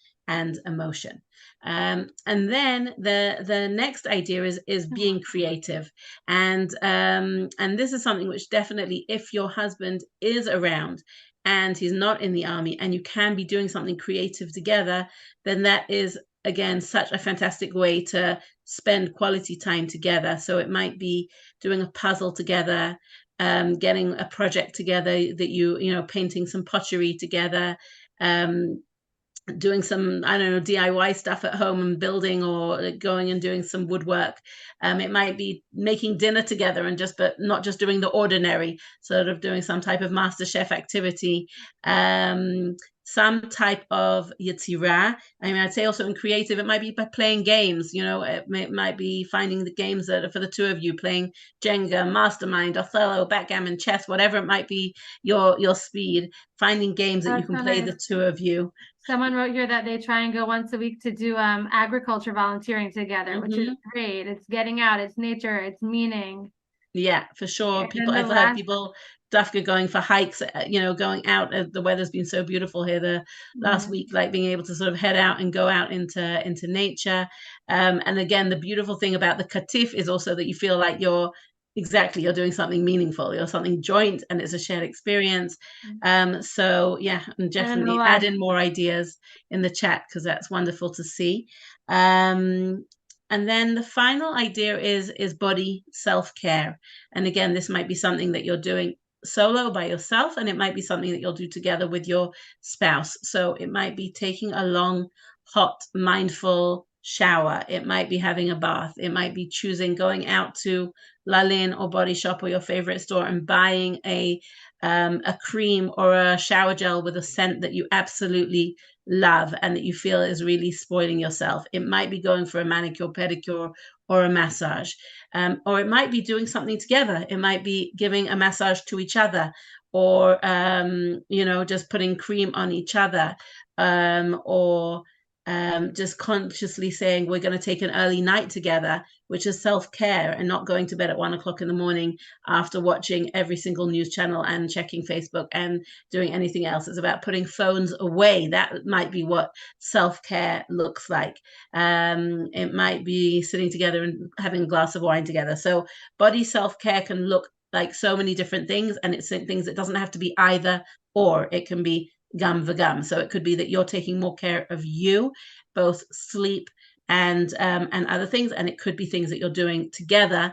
emotion. And then the next idea is being creative. And this is something which definitely, if your husband is around and he's not in the army and you can be doing something creative together, then that is, again, such a fantastic way to spend quality time together. So it might be doing a puzzle together, getting a project together that painting some pottery together, doing some, I don't know, DIY stuff at home and building, or going and doing some woodwork. It might be making dinner together but not just doing the ordinary, sort of doing some type of MasterChef activity, some type of yetzirah. I mean, I'd say also in creative, it might be by playing games, it might be finding the games that are for the two of you, playing Jenga, Mastermind, Othello, backgammon, chess, whatever it might be, your speed, finding games that you can play the two of you. Someone wrote here that they try and go once a week to do agriculture volunteering together, which is great. It's getting out, it's nature, it's meaning. Yeah, for sure. I've heard people Dafka going for hikes, going out. The weather's been so beautiful here the last week, like being able to sort of head out and go out into nature. And again, the beautiful thing about the katif is also that you feel like you're doing something meaningful, you're something joint, and it's a shared experience. So yeah, and definitely add in more ideas in the chat, because that's wonderful to see. And then the final idea is body self-care. And again, this might be something that you're doing solo by yourself, and it might be something that you'll do together with your spouse. So it might be taking a long, hot, mindful shower. It might be having a bath. It might be going out to Lalin or Body Shop or your favorite store and buying a cream or a shower gel with a scent that you absolutely love and that you feel is really spoiling yourself. It might be going for a manicure, pedicure, or a massage, or it might be doing something together. It might be giving a massage to each other, or just putting cream on each other, or just consciously saying we're going to take an early night together, which is self-care, and not going to bed at 1 o'clock in the morning after watching every single news channel and checking Facebook and doing anything else. It's about putting phones away. That might be what self-care looks like. It might be sitting together and having a glass of wine together. So body self-care can look like so many different things, and it's things that doesn't have to be either or. It can be gum v'gum. So it could be that you're taking more care of you, both sleep and other things, and it could be things that you're doing together,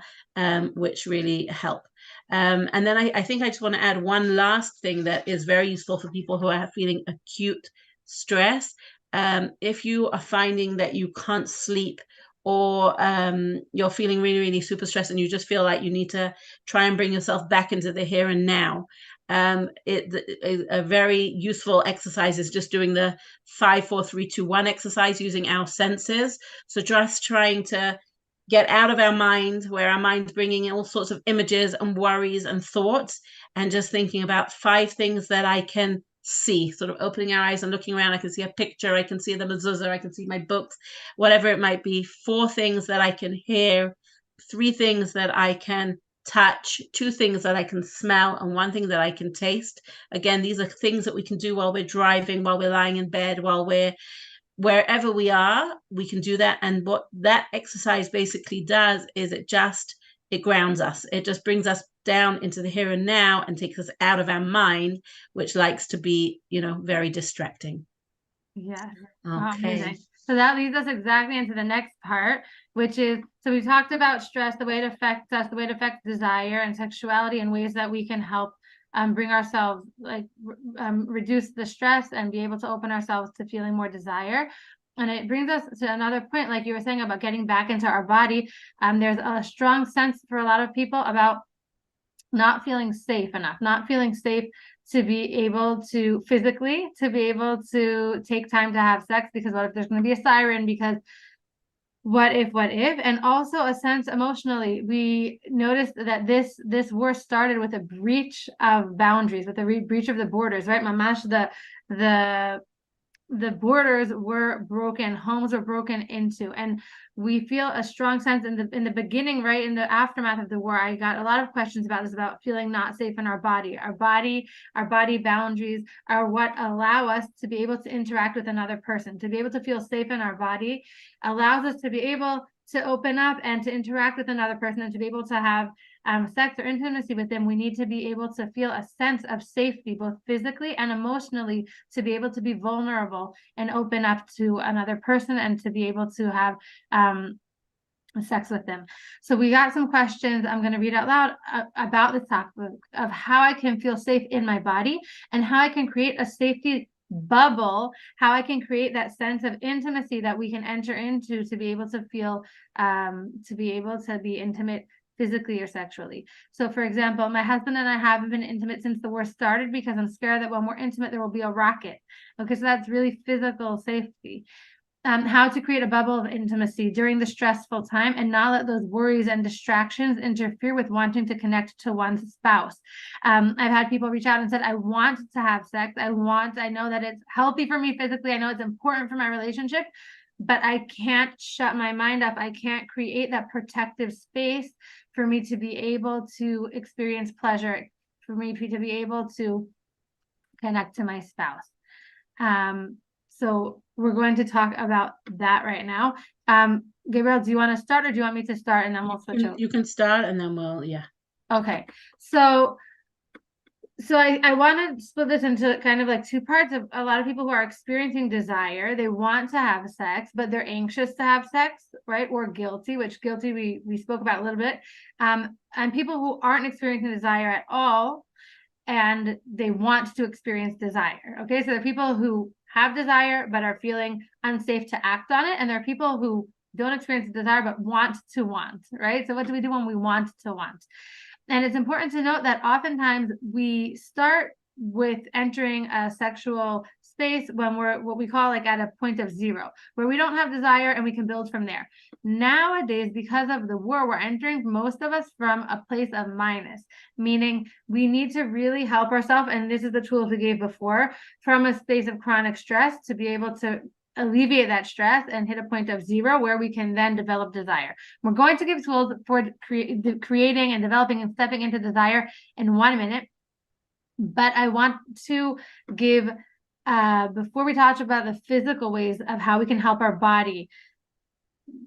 which really help. And then I think I just want to add one last thing that is very useful for people who are feeling acute stress. If you are finding that you can't sleep, or you're feeling really, really super stressed, and you just feel like you need to try and bring yourself back into the here and now, a very useful exercise is just doing the 5, 4, 3, 2, 1 exercise using our senses. So just trying to get out of our mind, where our mind's bringing in all sorts of images and worries and thoughts, and just thinking about 5 things that I can see, sort of opening our eyes and looking around. I can see a picture, I can see the mezuzah, I can see my books, whatever it might be. 4 things that I can hear, 3 things that I can touch, 2 things that I can smell, and 1 thing that I can taste. Again, these are things that we can do while we're driving, while we're lying in bed, while we're wherever we are, we can do that. And what that exercise basically does is it grounds us. It just brings us down into the here and now and takes us out of our mind, which likes to be, very distracting. Yeah. Okay. So that leads us exactly into the next part, which is, so we talked about stress, the way it affects us, the way it affects desire and sexuality, and ways that we can help bring ourselves, like, reduce the stress and be able to open ourselves to feeling more desire. And it brings us to another point, like you were saying about getting back into our body. There's a strong sense for a lot of people about not feeling safe enough, not feeling safe to be able to physically, to be able to take time to have sex, because what if there's going to be a siren, because what if, and also a sense emotionally. We noticed that this war started with a breach of boundaries, with a breach of the borders, right? Mamash, the borders were broken, homes were broken into, and we feel a strong sense in the beginning, right? In the aftermath of the war, I got a lot of questions about this, about feeling not safe in our body boundaries are what allow us to be able to interact with another person. To be able to feel safe in our body allows us to be able to open up and to interact with another person, and to be able to have sex or intimacy with them. We need to be able to feel a sense of safety, both physically and emotionally, to be able to be vulnerable and open up to another person, and to be able to have sex with them. So we got some questions I'm going to read out loud about the topic of how I can feel safe in my body, and how I can create a safety bubble, how I can create that sense of intimacy that we can enter into to be able to feel, to be able to be intimate physically or sexually. So for example, my husband and I haven't been intimate since the war started, because I'm scared that when we're intimate, there will be a rocket. Okay, so that's really physical safety. How to create a bubble of intimacy during the stressful time, and not let those worries and distractions interfere with wanting to connect to one's spouse. I've had people reach out and said, I want to have sex. I know that it's healthy for me physically. I know it's important for my relationship, but I can't shut my mind up. I can't create that protective space for me to be able to experience pleasure, for me to be able to connect to my spouse. So we're going to talk about that right now. Gabriel, do you want to start, or do you want me to start and then we'll switch over? You can start and then we'll, yeah. Okay. So I want to split this into kind of like two parts. Of a lot of people who are experiencing desire, they want to have sex, but they're anxious to have sex, right? Or guilty, which guilty we spoke about a little bit. And people who aren't experiencing desire at all, and they want to experience desire. Okay, so there are people who have desire but are feeling unsafe to act on it, and there are people who don't experience desire but want, right? So what do we do when we want to want? And it's important to note that oftentimes we start with entering a sexual space when we're what we call like at a point of zero, where we don't have desire and we can build from there. Nowadays, because of the war, we're entering, most of us, from a place of minus, meaning we need to really help ourselves. And this is the tools we gave before, from a space of chronic stress, to be able to alleviate that stress and hit a point of zero where we can then develop desire. We're going to give tools for creating and developing and stepping into desire in 1 minute. But I want to give, before we talk about the physical ways of how we can help our body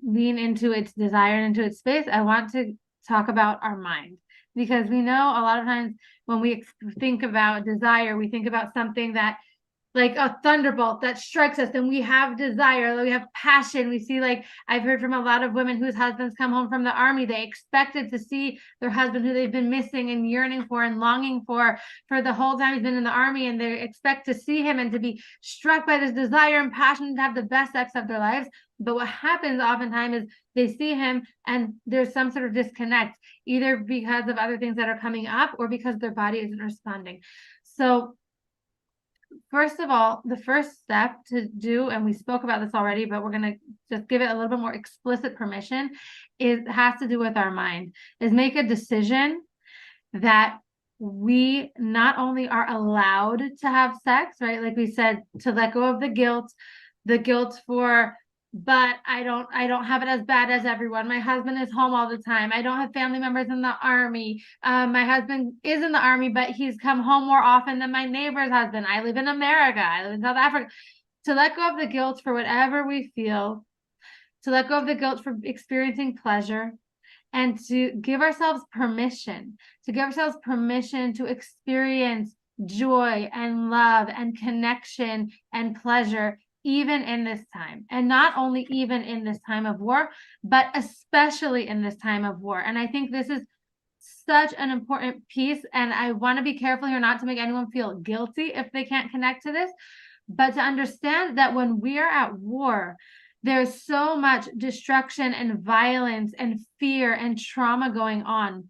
lean into its desire and into its space, I want to talk about our mind. Because we know a lot of times when we think about desire, we think about something that, like a thunderbolt that strikes us, and we have desire, we have passion. We see, like, I've heard from a lot of women whose husbands come home from the army. They expected to see their husband, who they've been missing and yearning for and longing for the whole time he's been in the army, and they expect to see him and to be struck by this desire and passion to have the best sex of their lives. But what happens oftentimes is they see him and there's some sort of disconnect, either because of other things that are coming up or because their body isn't responding. So first of all, the first step to do, and we spoke about this already, but we're going to just give it a little bit more explicit permission, has to do with our mind, is make a decision that we not only are allowed to have sex, right? Like we said, to let go of the guilt for, but I don't have it as bad as everyone. My husband is home all the time. I don't have family members in the army. My husband is in the army, but he's come home more often than my neighbor's husband. I live in America. I live in South Africa. To let go of the guilt for whatever we feel, to let go of the guilt for experiencing pleasure, and to give ourselves permission, to experience joy and love and connection and pleasure, even in this time. And not only even in this time of war, but especially in this time of war. And I think this is such an important piece. And I want to be careful here not to make anyone feel guilty if they can't connect to this, but to understand that when we are at war, there's so much destruction and violence and fear and trauma going on.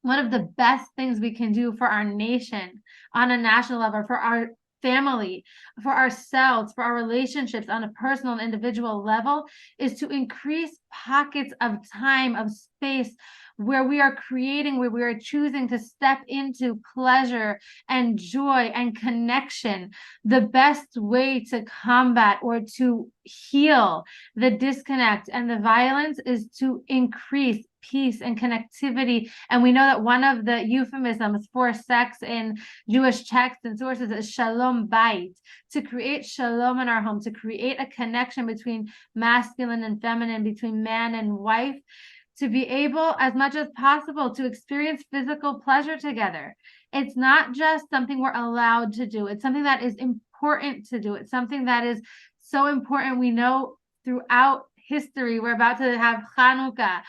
One of the best things we can do for our nation on a national level, for our family, for ourselves, for our relationships on a personal and individual level, is to increase pockets of time, of space, where we are creating, where we are choosing to step into pleasure and joy and connection. The best way to combat or to heal the disconnect and the violence is to increase peace and connectivity. And we know that one of the euphemisms for sex in Jewish texts and sources is shalom bayit, to create shalom in our home, to create a connection between masculine and feminine, between man and wife, to be able, as much as possible, to experience physical pleasure together. It's not just something we're allowed to do. It's something that is important to do. It's something that is so important. We know throughout history, we're about to have Hanukkah,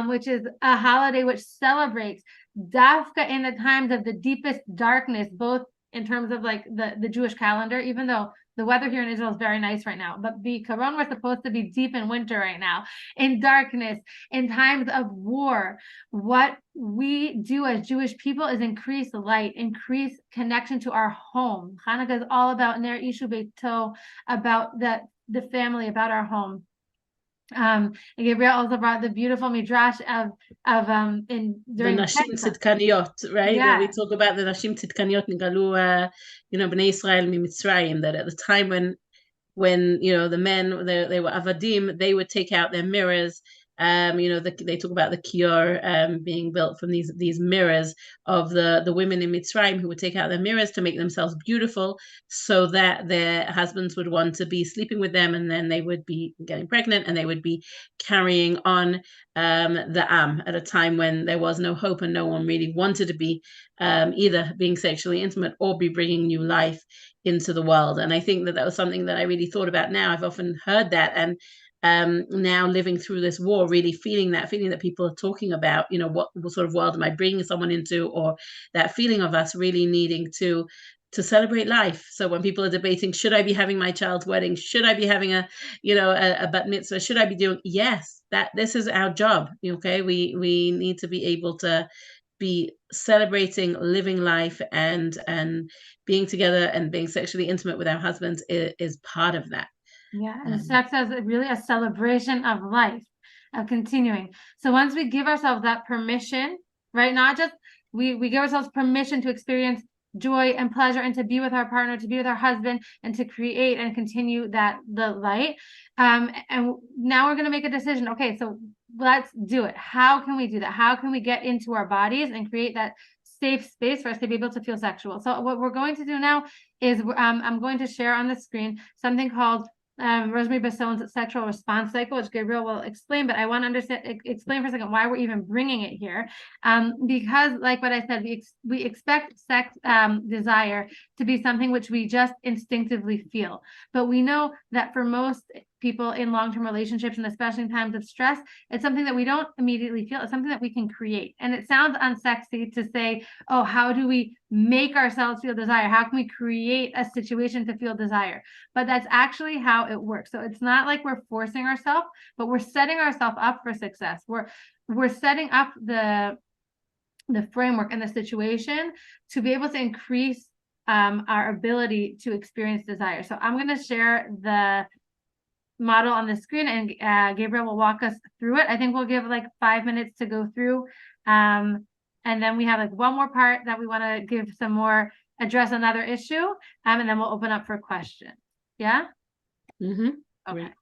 which is a holiday which celebrates Dafka in the times of the deepest darkness, both in terms of like the Jewish calendar, even though the weather here in Israel is very nice right now, but Bikaron, we're supposed to be deep in winter right now, in darkness, in times of war. What we do as Jewish people is increase light, increase connection to our home. Hanukkah is all about Ner Ishu Beito, about the family, about our home. And Gabriel also brought the beautiful midrash of during the Nashim Tzidkaniot, right? Yeah. We talk about the Nashim Tzidkaniot Nigalu, Bnei Israel Mitzrayim, that at the time when the men they were avadim, they would take out their mirrors. They talk about the kior being built from these mirrors of the women in Mitzrayim, who would take out their mirrors to make themselves beautiful, so that their husbands would want to be sleeping with them, and then they would be getting pregnant, and they would be carrying on the Am at a time when there was no hope and no one really wanted to be either being sexually intimate or be bringing new life into the world. And I think that was something that I really thought about now. I've often heard that, and now living through this war, really feeling that people are talking about, what sort of world am I bringing someone into, or that feeling of us really needing to celebrate life. So when people are debating, should I be having my child's wedding? Should I be having a bat mitzvah? Should I be doing? Yes, this is our job. Okay, we need to be able to be celebrating living life, and being together and being sexually intimate with our husbands is part of that. Yeah, and sex as really a celebration of life, of continuing. So once we give ourselves that permission, right, not just we give ourselves permission to experience joy and pleasure, and to be with our partner, to be with our husband, and to create and continue the light. And now we're going to make a decision. Okay, so let's do it. How can we do that? How can we get into our bodies and create that safe space for us to be able to feel sexual? So what we're going to do now is I'm going to share on the screen something called Rosemary Basson's sexual response cycle, which Gabriel will explain, but I want to explain for a second why we're even bringing it here. Because like what I said, we expect sex desire to be something which we just instinctively feel. But we know that for most people in long-term relationships, and especially in times of stress, it's something that we don't immediately feel. It's something that we can create. And it sounds unsexy to say, oh, how do we make ourselves feel desire? How can we create a situation to feel desire? But that's actually how it works. So it's not like we're forcing ourselves, but we're setting ourselves up for success. We're setting up the framework and the situation to be able to increase our ability to experience desire. So I'm going to share the model on the screen, and Gabriel will walk us through it. I think we'll give like 5 minutes to go through. And then we have like one more part that we want to give some more, address another issue. And then we'll open up for questions. Yeah? Mm-hmm. Okay. Right.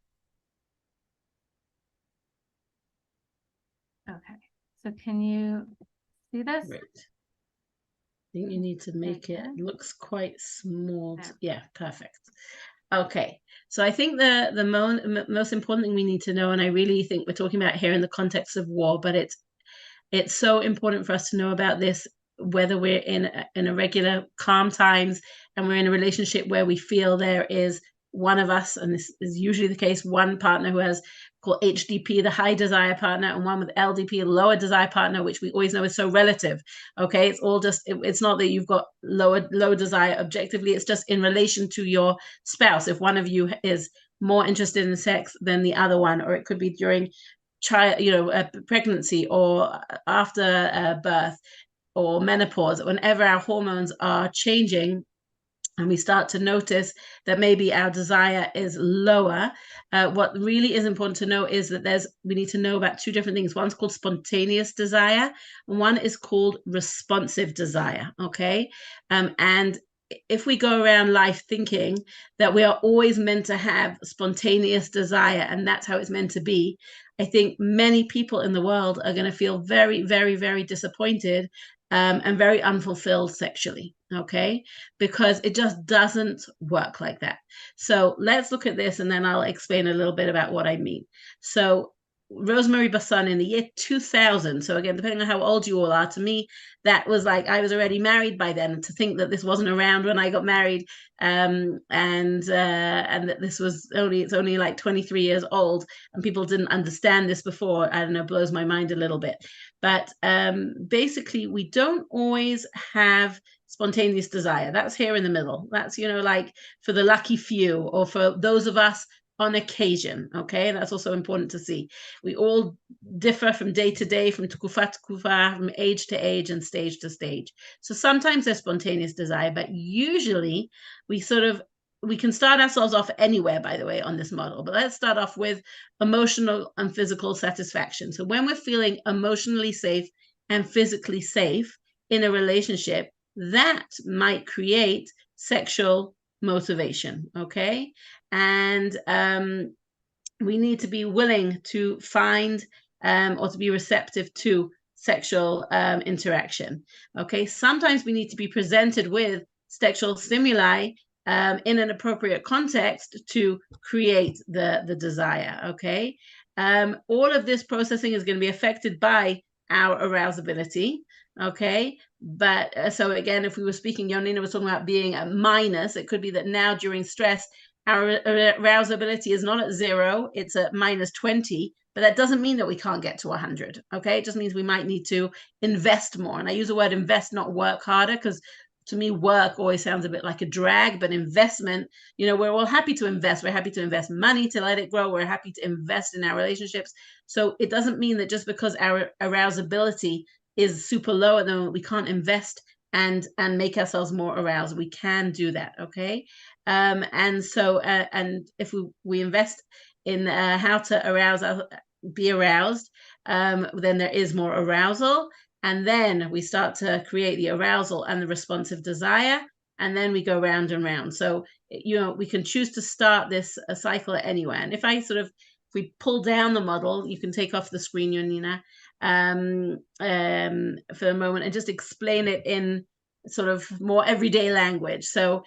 Okay. So can you see this? Right. I think you need to make it looks quite small. Yeah, perfect. Okay, so I think the most important thing we need to know, and I really think we're talking about here in the context of war, but it's so important for us to know about this, whether we're in a regular calm times and we're in a relationship where we feel there is one of us, and this is usually the case, one partner who has called HDP, the high desire partner, and one with LDP, lower desire partner, which we always know is so relative. Okay, it's all just, it's not that you've got low desire objectively, it's just in relation to your spouse. If one of you is more interested in sex than the other one, or it could be during pregnancy or after birth or menopause, whenever our hormones are changing and we start to notice that maybe our desire is lower, what really is important to know is that we need to know about two different things. One's called spontaneous desire, and one is called responsive desire, okay? And if we go around life thinking that we are always meant to have spontaneous desire and that's how it's meant to be, I think many people in the world are going to feel very, very, very disappointed and very unfulfilled sexually, okay? Because it just doesn't work like that. So let's look at this and then I'll explain a little bit about what I mean. So Rosemary Basson in the year 2000, so again, depending on how old you all are, to me, that was like, I was already married by then. To think that this wasn't around when I got married, and that this was it's only like 23 years old, and people didn't understand this before, I don't know, blows my mind a little bit. But basically, we don't always have spontaneous desire. That's here in the middle. That's, like for the lucky few, or for those of us on occasion, okay? That's also important to see. We all differ from day to day, from tukufa to tukufa, from age to age and stage to stage. So sometimes there's spontaneous desire, but usually we can start ourselves off anywhere, by the way, on this model. But let's start off with emotional and physical satisfaction. So when we're feeling emotionally safe and physically safe in a relationship, that might create sexual motivation, okay? And we need to be willing to find or to be receptive to sexual interaction, okay? Sometimes we need to be presented with sexual stimuli in an appropriate context to create the desire, okay? All of this processing is going to be affected by our arousability, okay? But so again, if we were speaking, Yonina was talking about being a minus, it could be that now during stress, our arousability is not at 0, it's at -20, but that doesn't mean that we can't get to 100, okay? It just means we might need to invest more. And I use the word invest, not work harder, because to me, work always sounds a bit like a drag, but investment, we're all happy to invest. We're happy to invest money to let it grow. We're happy to invest in our relationships. So it doesn't mean that just because our arousability is super low at the moment, we can't invest and make ourselves more aroused. We can do that, okay? And so, and if we invest in how to be aroused, then there is more arousal. And then we start to create the arousal and the responsive desire, and then we go round and round. So, we can choose to start this cycle anywhere. And if we pull down the model, you can take off the screen, Yonina, for a moment and just explain it in sort of more everyday language. So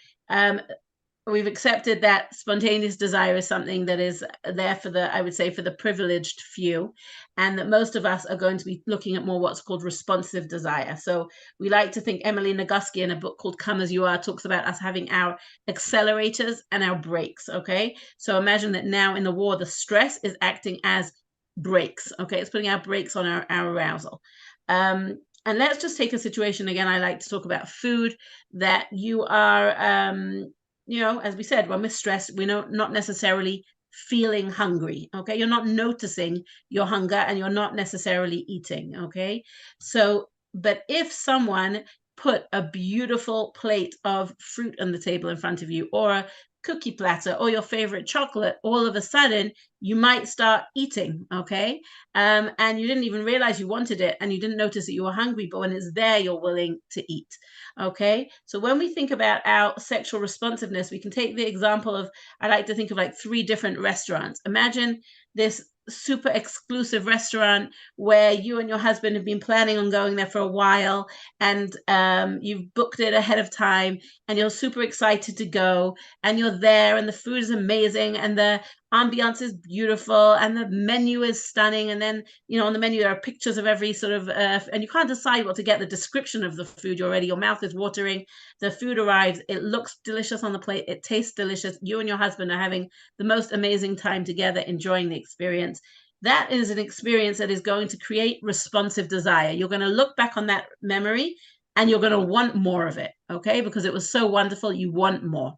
we've accepted that spontaneous desire is something that is there for I would say, for the privileged few, and that most of us are going to be looking at more what's called responsive desire. So we like to think, Emily Nagoski in a book called Come As You Are talks about us having our accelerators and our brakes, okay? So imagine that now in the war, the stress is acting as brakes, okay? It's putting our brakes on our arousal. And let's just take a situation, again, I like to talk about food, that you are, as we said, when we're stressed, we're not necessarily feeling hungry, okay? You're not noticing your hunger and you're not necessarily eating, okay? So, but if someone put a beautiful plate of fruit on the table in front of you, or a cookie platter, or your favorite chocolate, all of a sudden you might start eating, okay? And you didn't even realize you wanted it, and you didn't notice that you were hungry, but when it's there, you're willing to eat, okay? So when we think about our sexual responsiveness, we can take the example of, I like to think of like 3 different restaurants. Imagine this super exclusive restaurant where you and your husband have been planning on going there for a while, and you've booked it ahead of time, and you're super excited to go, and you're there, and the food is amazing, and the ambiance is beautiful and the menu is stunning. And then, on the menu, there are pictures of every sort of, and you can't decide what to get. The description of the food already, your mouth is watering. The food arrives. It looks delicious on the plate. It tastes delicious. You and your husband are having the most amazing time together, enjoying the experience. That is an experience that is going to create responsive desire. You're going to look back on that memory and you're going to want more of it, okay? Because it was so wonderful, you want more.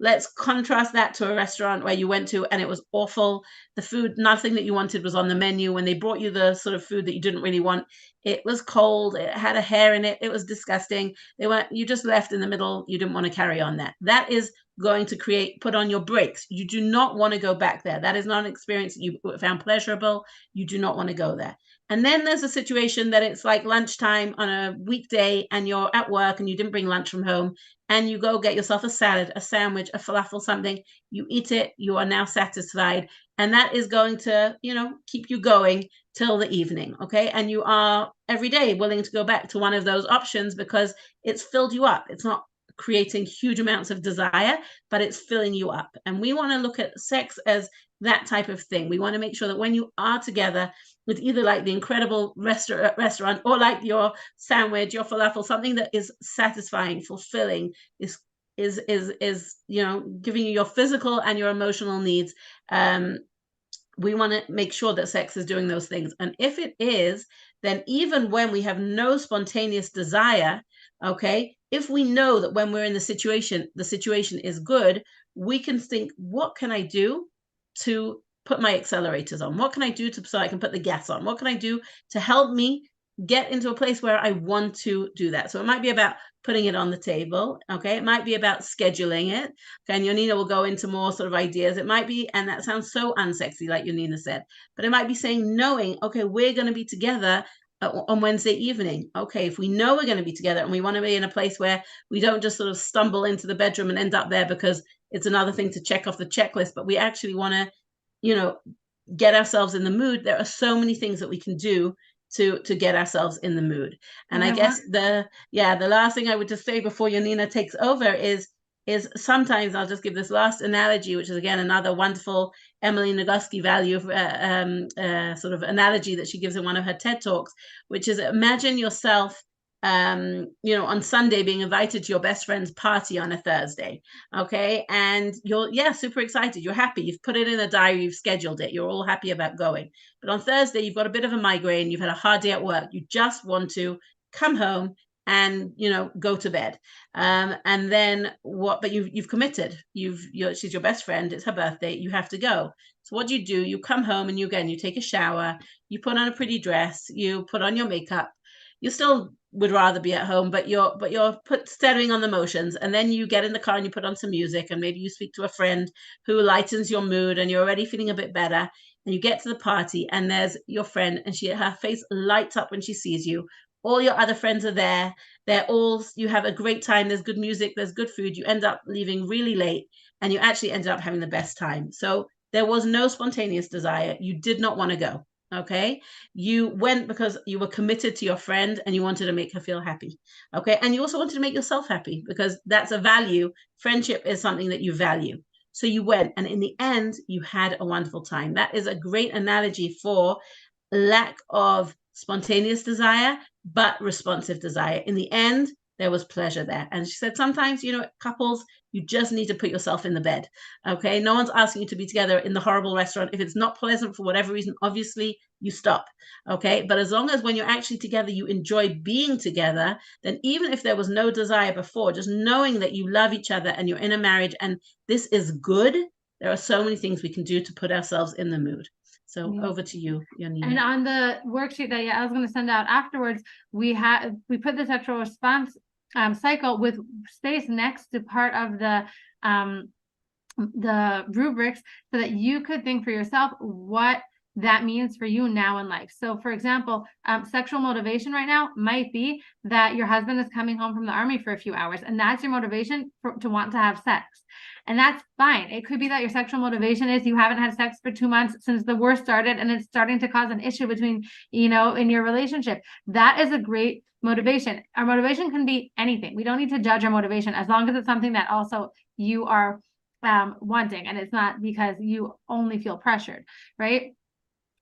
Let's contrast that to a restaurant where you went to and it was awful. The food, nothing that you wanted was on the menu. When they brought you the sort of food that you didn't really want, it was cold, it had a hair in it, it was disgusting. You just left in the middle, you didn't want to carry on that. That is going to put on your brakes. You do not want to go back there. That is not an experience that you found pleasurable. You do not want to go there. And then there's a situation that it's like lunchtime on a weekday and you're at work and you didn't bring lunch from home, and you go get yourself a salad, a sandwich, a falafel, something, you eat it, you are now satisfied. And that is going to, keep you going till the evening, okay? And you are every day willing to go back to one of those options because it's filled you up. It's not creating huge amounts of desire, but it's filling you up. And we want to look at sex as that type of thing. We want to make sure that when you are together with either like the incredible restaurant or like your sandwich, your falafel, something that is satisfying, fulfilling, is giving you your physical and your emotional needs. We want to make sure that sex is doing those things. And if it is, then even when we have no spontaneous desire, okay, if we know that when we're in the situation is good, we can think, what can I do to put my accelerators on? What can I do so I can put the gas on? What can I do to help me get into a place where I want to do that? So it might be about putting it on the table, okay? It might be about scheduling it, okay? And Yonina will go into more sort of ideas. It might be, and that sounds so unsexy, like Yonina said, but it might be saying, knowing, okay, we're going to be together on Wednesday evening. Okay, if we know we're going to be together and we want to be in a place where we don't just sort of stumble into the bedroom and end up there because it's another thing to check off the checklist, but we actually want to, get ourselves in the mood. There are so many things that we can do to get ourselves in the mood. And I guess the last thing I would just say before Yonina takes over is sometimes I'll just give this last analogy, which is again another wonderful Emily Nagoski value sort of analogy that she gives in one of her TED Talks, which is imagine yourself on Sunday being invited to your best friend's party on a Thursday, okay? And you're super excited, you're happy, you've put it in a diary, you've scheduled it, you're all happy about going. But on Thursday, you've got a bit of a migraine, you've had a hard day at work, you just want to come home and go to bed, and then what? But you've committed. She's your best friend. It's her birthday. You have to go. So what do? You come home and you take a shower. You put on a pretty dress. You put on your makeup. You still would rather be at home, but you're steadying on the motions. And then you get in the car and you put on some music, and maybe you speak to a friend who lightens your mood, and you're already feeling a bit better. And you get to the party, and there's your friend, and her face lights up when she sees you. All your other friends are there. You have a great time. There's good music. There's good food. You end up leaving really late, and you actually ended up having the best time. So there was no spontaneous desire. You did not want to go. Okay. You went because you were committed to your friend and you wanted to make her feel happy. Okay. And you also wanted to make yourself happy because that's a value. Friendship is something that you value. So you went, and in the end, you had a wonderful time. That is a great analogy for lack of spontaneous desire, but responsive desire. In the end, there was pleasure there. And she said, sometimes, couples, you just need to put yourself in the bed. Okay. No one's asking you to be together in the horrible restaurant. If it's not pleasant for whatever reason, obviously you stop. Okay. But as long as when you're actually together, you enjoy being together, then even if there was no desire before, just knowing that you love each other and you're in a marriage and this is good, there are so many things we can do to put ourselves in the mood. So over to you, Yonina. And on the worksheet that I was going to send out afterwards, we put the sexual response cycle with space next to part of the rubrics so that you could think for yourself what that means for you now in life. So for example, sexual motivation right now might be that your husband is coming home from the army for a few hours, and that's your motivation to want to have sex. And that's fine. It could be that your sexual motivation is you haven't had sex for 2 months since the war started, and it's starting to cause an issue between, in your relationship. That is a great motivation. Our motivation can be anything. We don't need to judge our motivation as long as it's something that also you are wanting, and it's not because you only feel pressured, right?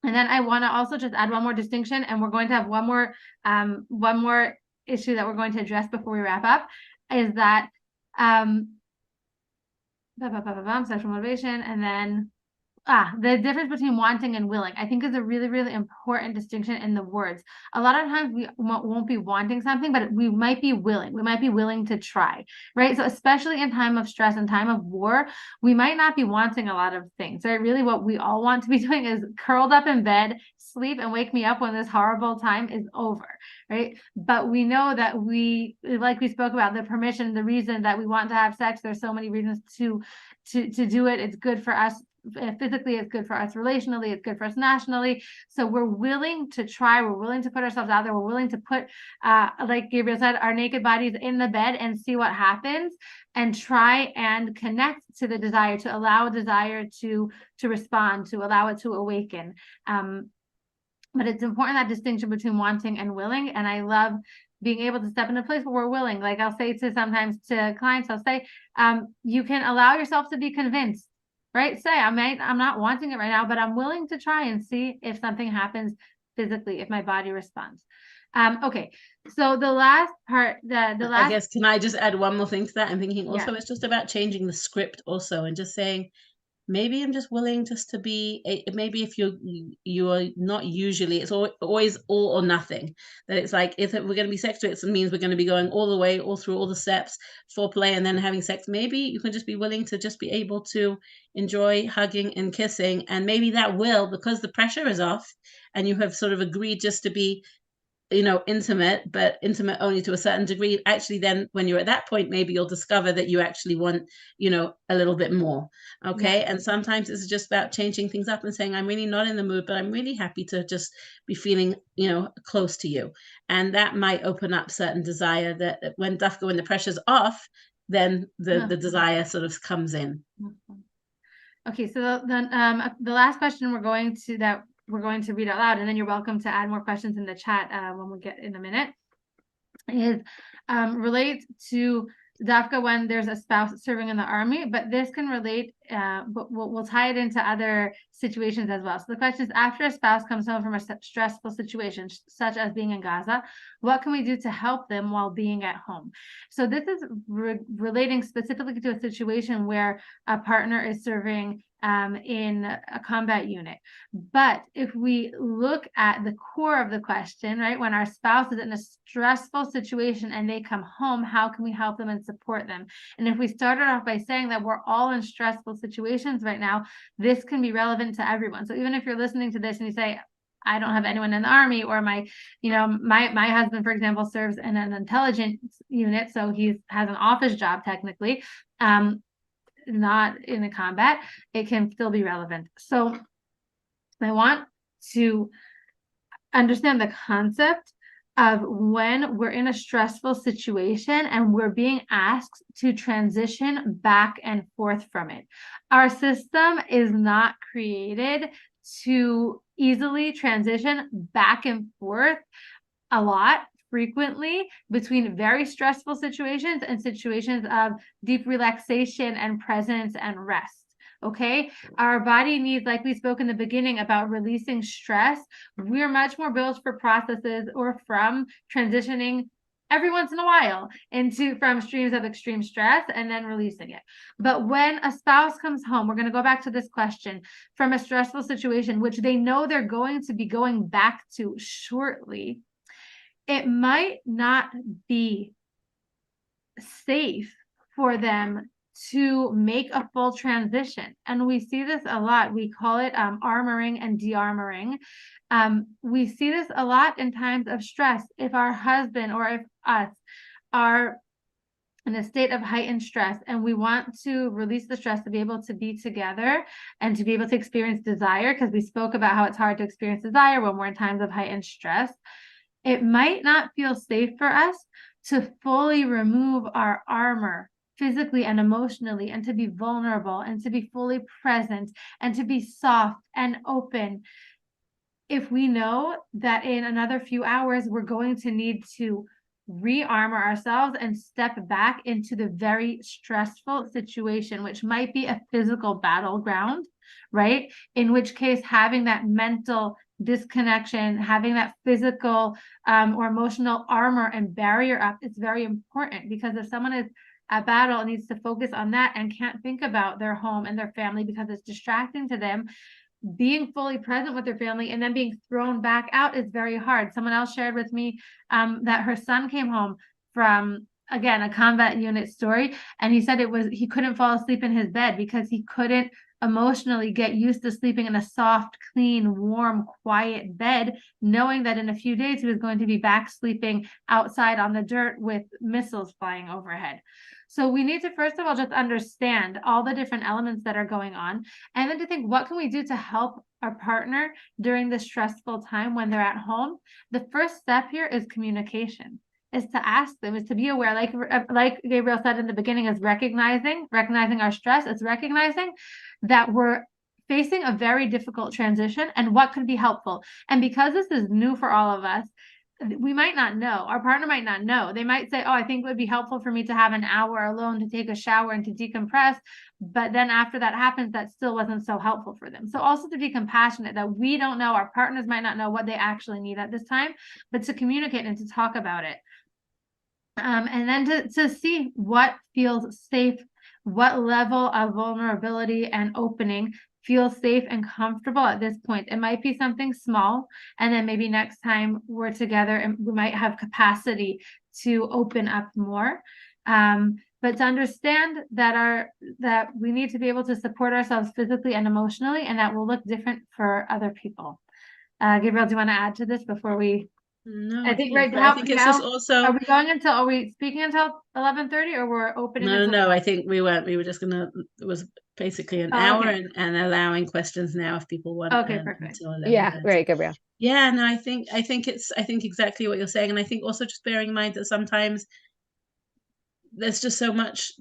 And then I want to also just add one more distinction, and we're going to have one more issue that we're going to address before we wrap up, is that sexual motivation, and then the difference between wanting and willing, I think, is a really, really important distinction in the words. A lot of times we won't be wanting something, but we might be willing. We might be willing to try, right? So especially in time of stress and time of war, we might not be wanting a lot of things, right? Really what we all want to be doing is curled up in bed, sleep, and wake me up when this horrible time is over, right? But we know that like we spoke about, the permission, the reason that we want to have sex, there's so many reasons to do it. It's good for us physically, it's good for us relationally, it's good for us nationally. So we're willing to try, we're willing to put ourselves out there, we're willing to put, like Gabriel said, our naked bodies in the bed and see what happens, and try and connect to the desire, to allow a desire to respond, to allow it to awaken. But it's important, that distinction between wanting and willing. And I love being able to step in a place where we're willing. Like I'll say sometimes to clients, I'll say, you can allow yourself to be convinced, right? Say, I'm not wanting it right now, but I'm willing to try and see if something happens physically, if my body responds. Okay, so the last part, I guess, can I just add one more thing to that? I'm thinking also, it's just about changing the script also, and just saying, maybe I'm just willing just to be, maybe if you are not usually, it's always all or nothing. That it's like, if we're going to be sexual, it means we're going to be going all the way, all through all the steps, foreplay, and then having sex. Maybe you can just be willing to just be able to enjoy hugging and kissing. And maybe that will, because the pressure is off and you have sort of agreed just to be, intimate, but intimate only to a certain degree. Actually, then when you're at that point, maybe you'll discover that you actually want, a little bit more. Okay. Yeah. And sometimes it's just about changing things up and saying, I'm really not in the mood, but I'm really happy to just be feeling, close to you. And that might open up certain desire that when the pressure's off, then the desire sort of comes in. Okay. So then the last question we're going to read out loud, and then you're welcome to add more questions in the chat when we get in a minute, is relate to Dafka when there's a spouse serving in the army, but this can relate, but we'll tie it into other situations as well. So the question is, after a spouse comes home from a stressful situation, such as being in Gaza, what can we do to help them while being at home? So this is relating specifically to a situation where a partner is serving in a combat unit. But if we look at the core of the question, right, when our spouse is in a stressful situation and they come home, how can we help them and support them? And if we started off by saying that we're all in stressful situations right now, this can be relevant to everyone. So even if you're listening to this and you say, I don't have anyone in the army, or my husband, for example, serves in an intelligence unit, so he has an office job technically, not in the combat, it can still be relevant. So I want to understand the concept of when we're in a stressful situation and we're being asked to transition back and forth from it. Our system is not created to easily transition back and forth a lot, frequently, between very stressful situations and situations of deep relaxation and presence and rest. Okay, our body needs, like we spoke in the beginning about releasing stress, we're much more built for processes or from transitioning every once in a while from streams of extreme stress and then releasing it. But when a spouse comes home, we're going to go back to this question, from a stressful situation, which they know they're going to be going back to shortly, it might not be safe for them to make a full transition. And we see this a lot. We call it armoring and de-armoring. We see this a lot in times of stress. If our husband or if us are in a state of heightened stress and we want to release the stress to be able to be together and to be able to experience desire, because we spoke about how it's hard to experience desire when we're in times of heightened stress, it might not feel safe for us to fully remove our armor physically and emotionally, and to be vulnerable and to be fully present and to be soft and open, if we know that in another few hours we're going to need to rearmor ourselves and step back into the very stressful situation, which might be a physical battleground, right? In which case, having that mental disconnection, having that physical or emotional armor and barrier up is very important, because if someone is at battle and needs to focus on that and can't think about their home and their family because it's distracting to them, being fully present with their family and then being thrown back out is very hard. Someone else shared with me that her son came home from, again, a combat unit story, and he said he couldn't fall asleep in his bed because he couldn't emotionally get used to sleeping in a soft, clean, warm, quiet bed, knowing that in a few days he was going to be back sleeping outside on the dirt with missiles flying overhead. So we need to, first of all, just understand all the different elements that are going on, and then to think, what can we do to help our partner during this stressful time when they're at home? The first step here is communication, is to ask them, is to be aware, like Gabriel said in the beginning, is recognizing our stress. It's recognizing that we're facing a very difficult transition and what could be helpful. And because this is new for all of us, we might not know, our partner might not know. They might say, oh, I think it would be helpful for me to have an hour alone to take a shower and to decompress. But then after that happens, that still wasn't so helpful for them. So also to be compassionate, that we don't know, our partners might not know what they actually need at this time, but to communicate and to talk about it. And then to see what feels safe, what level of vulnerability and opening feels safe and comfortable at this point. It might be something small, and then maybe next time we're together and we might have capacity to open up more. But to understand that we need to be able to support ourselves physically and emotionally, and that will look different for other people. Gabriel, do you want to add to this before we? No, I think right now, I think it's just also. Are we speaking until 11:30, or we're opening? No, I think we weren't. We were just gonna. It was basically an hour, okay. and allowing questions now if people want. Okay, perfect. Until 11:30. Yeah, great, Gabriel. Yeah, no, I think exactly what you're saying, and I think also just bearing in mind that sometimes there's just so much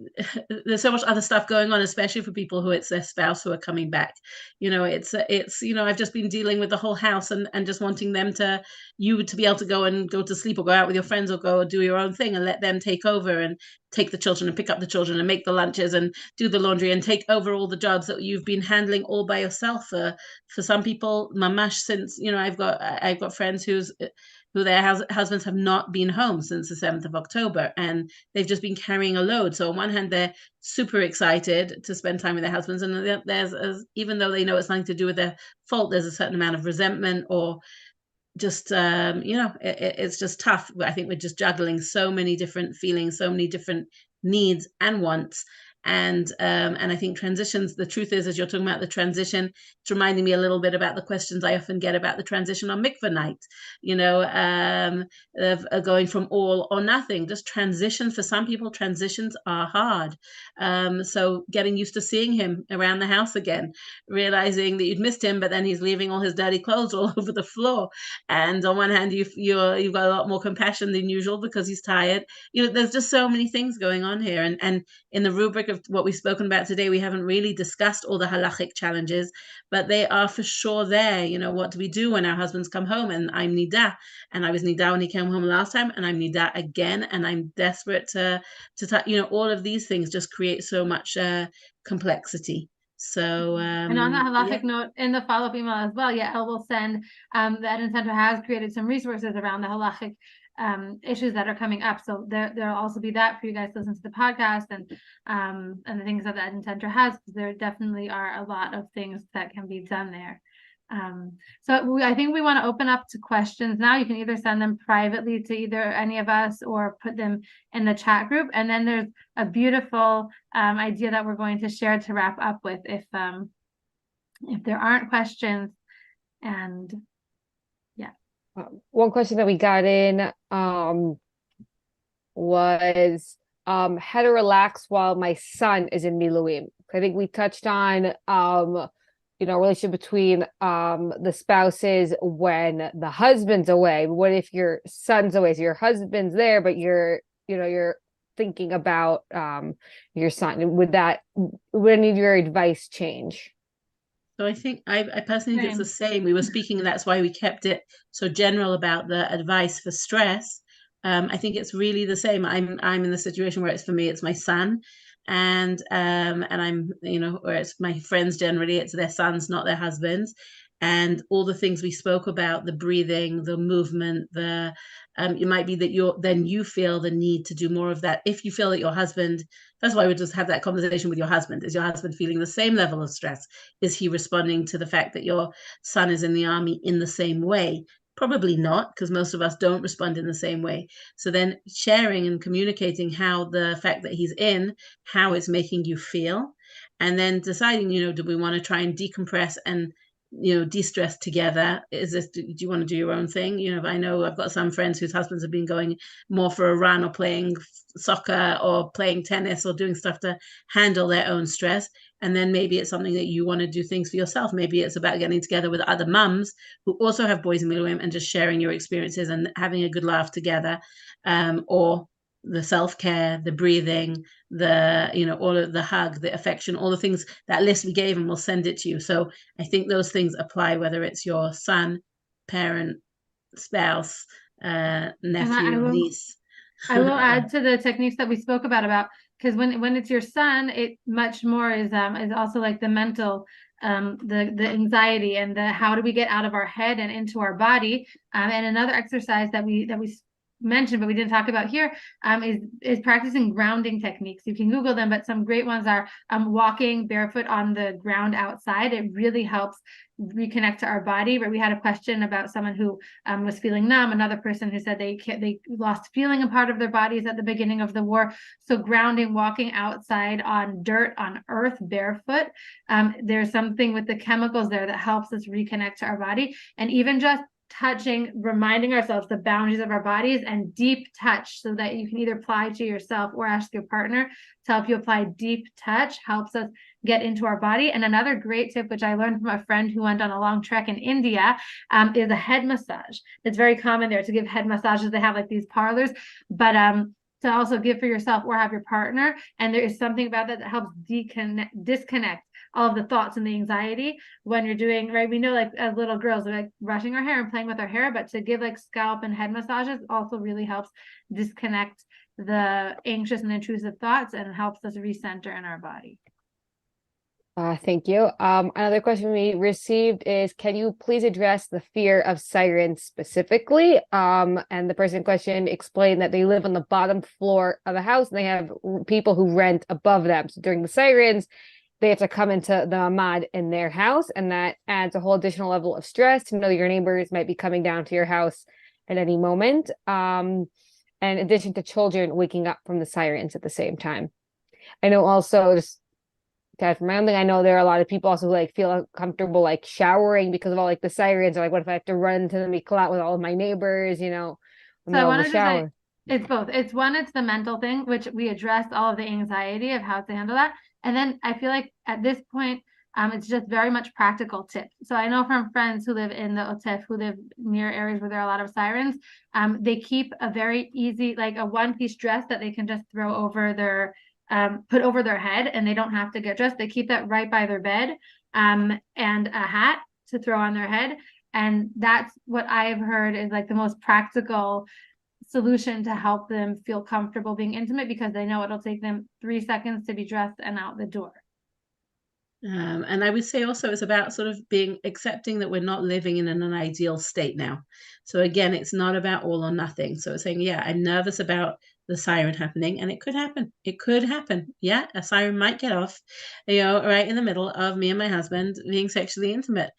other stuff going on, especially for people who it's their spouse who are coming back. It's I've just been dealing with the whole house and just wanting them to be able to go to sleep or go out with your friends or go do your own thing and let them take over and take the children and pick up the children and make the lunches and do the laundry and take over all the jobs that you've been handling all by yourself. For some people, mamash, since I've got friends who their husbands have not been home since the 7th of October, and they've just been carrying a load. So on one hand, they're super excited to spend time with their husbands, and even though they know it's nothing to do with their fault, there's a certain amount of resentment or just it's just tough. I think we're just juggling so many different feelings, so many different needs and wants. And I think transitions, the truth is, as you're talking about the transition, it's reminding me a little bit about the questions I often get about the transition on mikveh night, of going from all or nothing. Just transition, for some people, transitions are hard. So getting used to seeing him around the house again, realizing that you'd missed him, but then he's leaving all his dirty clothes all over the floor. And on one hand, you've got a lot more compassion than usual because he's tired. There's just so many things going on here. And in the rubric of what we've spoken about today, we haven't really discussed all the halachic challenges, but they are for sure there. What do we do when our husbands come home? And I'm nida, and I was nida when he came home last time, and I'm nida again, and I'm desperate to all of these things just create so much complexity. So and on that halachic note, in the follow-up email as well, El will send the Eden Center has created some resources around the halachic issues that are coming up. So there'll also be that for you guys to listen to the podcast and the things that the Eden Center has, because there definitely are a lot of things that can be done there. So I think we want to open up to questions now. You can either send them privately to either any of us or put them in the chat group. And then there's a beautiful idea that we're going to share to wrap up with if there aren't questions. And one question that we got in was how to relax while my son is in Miluim. I think we touched on relationship between the spouses when the husband's away. What if your son's away? So your husband's there, but you're thinking about your son. Would any of your advice change? So I think I personally think it's the same. We were speaking, and that's why we kept it so general about the advice for stress. I think it's really the same. I'm in the situation where it's, for me, it's my son, and I'm, or it's my friends, generally it's their sons, not their husbands, and all the things we spoke about, the breathing, the movement, the it might be that you feel the need to do more of that. If you feel that your husband, that's why we just have that conversation with your husband. Is your husband feeling the same level of stress? Is he responding to the fact that your son is in the army in the same way? Probably not, because most of us don't respond in the same way. So then sharing and communicating how the fact that he's in, how it's making you feel, and then deciding, do we want to try and decompress and de-stress together? Is this, do you want to do your own thing? I know I've got some friends whose husbands have been going more for a run or playing soccer or playing tennis or doing stuff to handle their own stress. And then maybe it's something that you want to do things for yourself. Maybe it's about getting together with other mums who also have boys in Miluim and just sharing your experiences and having a good laugh together. Or the self-care, the breathing, all of the hug, the affection, all the things, that list we gave, and we'll send it to you. So I think those things apply whether it's your son, parent, spouse, nephew, niece. I will add to the techniques that we spoke about because when it's your son, it much more is also like the mental, the anxiety and the how do we get out of our head and into our body. And another exercise that we mentioned but we didn't talk about here is practicing grounding techniques. You can Google them, but some great ones are walking barefoot on the ground outside. It really helps reconnect to our body. But we had a question about someone who was feeling numb, another person who said they lost feeling a part of their bodies at the beginning of the war. So grounding, walking outside on dirt, on earth, barefoot, there's something with the chemicals there that helps us reconnect to our body. And even just touching, reminding ourselves the boundaries of our bodies, and deep touch, so that you can either apply to yourself or ask your partner to help you apply. Deep touch helps us get into our body. And another great tip, which I learned from a friend who went on a long trek in India, is a head massage. It's very common there to give head massages. They have like these parlors, but to also give for yourself or have your partner. And there is something about that helps disconnect all of the thoughts and the anxiety when you're doing, right? We know, like as little girls, we're like brushing our hair and playing with our hair, but to give like scalp and head massages also really helps disconnect the anxious and intrusive thoughts and helps us recenter in our body. Thank you. Another question we received is, can you please address the fear of sirens specifically? And the person in question explained that they live on the bottom floor of a house and they have people who rent above them. So during the sirens, they have to come into the Ahmad in their house, and that adds a whole additional level of stress to know your neighbors might be coming down to your house at any moment. In addition to children waking up from the sirens at the same time. I know also, just for my own thing, I know there are a lot of people also who like feel uncomfortable like showering because of all like the sirens, or like what if I have to run into the miklat with all of my neighbors, So I wanted to say it's both. It's the mental thing, which we addressed all of the anxiety of how to handle that. And then I feel like at this point, it's just very much practical tips. So I know from friends who live in the Otef, who live near areas where there are a lot of sirens, they keep a very easy, like a one-piece dress that they can just throw over their put over their head, and they don't have to get dressed. They keep that right by their bed, and a hat to throw on their head. And that's what I've heard is like the most practical solution to help them feel comfortable being intimate, because they know it'll take them 3 seconds to be dressed and out the door. And I would say also it's about sort of accepting that we're not living in an ideal state now. So again, it's not about all or nothing. So it's saying, yeah, I'm nervous about the siren happening, and it could happen. It could happen. Yeah, a siren might get off, right in the middle of me and my husband being sexually intimate.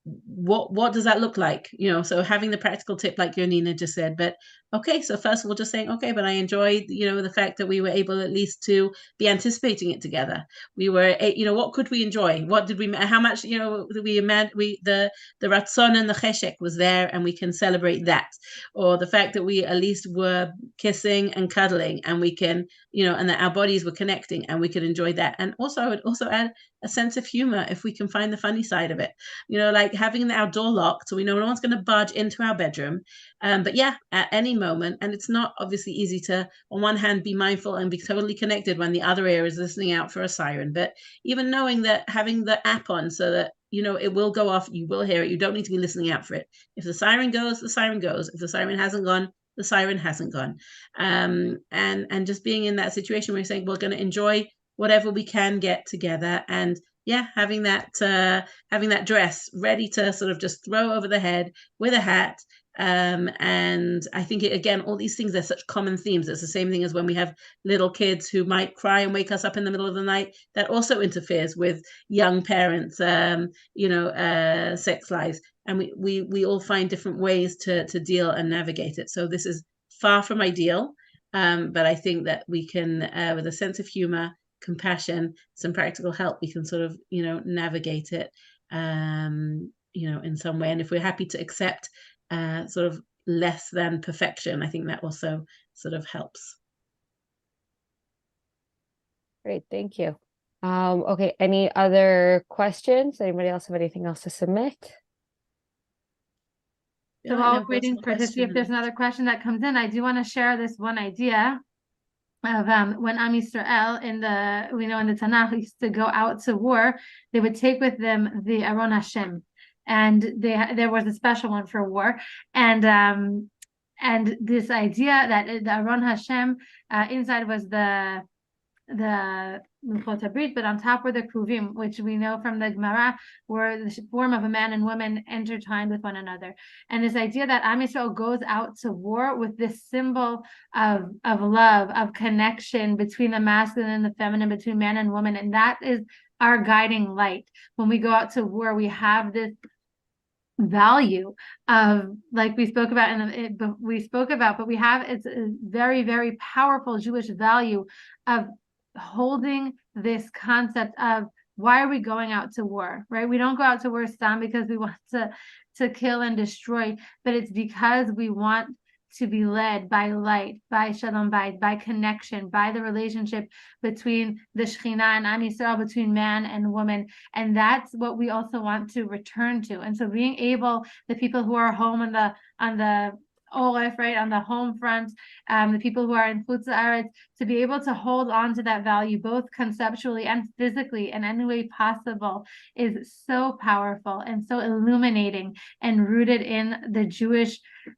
What does that look like? So having the practical tip like Yonina just said, but okay, so first of all, just saying, okay, but I enjoyed, the fact that we were able at least to be anticipating it together. We were, what could we enjoy? What did we, how much, the ratzon and the cheshek was there, and we can celebrate that. Or the fact that we at least were kissing and cuddling, and we can, and that our bodies were connecting, and we could enjoy that. And also, I would also add a sense of humor if we can find the funny side of it, like having our door locked so we know no one's going to barge into our bedroom. But yeah, at any moment, and it's not obviously easy to, on one hand, be mindful and be totally connected when the other ear is listening out for a siren. But even knowing that, having the app on so that, it will go off, you will hear it. You don't need to be listening out for it. If the siren goes, the siren goes. If the siren hasn't gone, the siren hasn't gone. And just being in that situation where you're saying we're going to enjoy whatever we can get together, and yeah, having that dress ready to sort of just throw over the head with a hat. And I think again, all these things are such common themes. It's the same thing as when we have little kids who might cry and wake us up in the middle of the night. That also interferes with young parents, sex lives, and we all find different ways to deal and navigate it. So this is far from ideal, but I think that we can, with a sense of humor, compassion, some practical help, we can sort of navigate it in some way. And if we're happy to accept sort of less than perfection, I think that also sort of helps. Great, thank you. Okay, any other questions? Anybody else have anything else to submit? So while we're waiting for to see if there's another question that comes in, I do want to share this one idea of when Am Yisrael in the Tanakh used to go out to war, they would take with them the Aron Hashem, and there was a special one for war, and this idea that the Aron Hashem inside was the Luchot HaBrit, but on top were the Kruvim, which we know from the Gemara were the form of a man and woman intertwined with one another. And this idea that Am Yisrael goes out to war with this symbol of love, of connection between the masculine and the feminine, between man and woman, and that is our guiding light. When we go out to war, we have this value of, like we spoke about but we have, it's a very, very powerful Jewish value of holding this concept of why are we going out to war, right? We don't go out to war because we want to kill and destroy, but it's because we want to be led by light, by Shalom Bayit, by connection, by the relationship between the Shekhinah and Am Yisrael, between man and woman. And that's what we also want to return to. And so being able, the people who are home on the Oref, right, on the home front, the people who are in Chutz La'aretz, to be able to hold on to that value, both conceptually and physically in any way possible, is so powerful and so illuminating and rooted in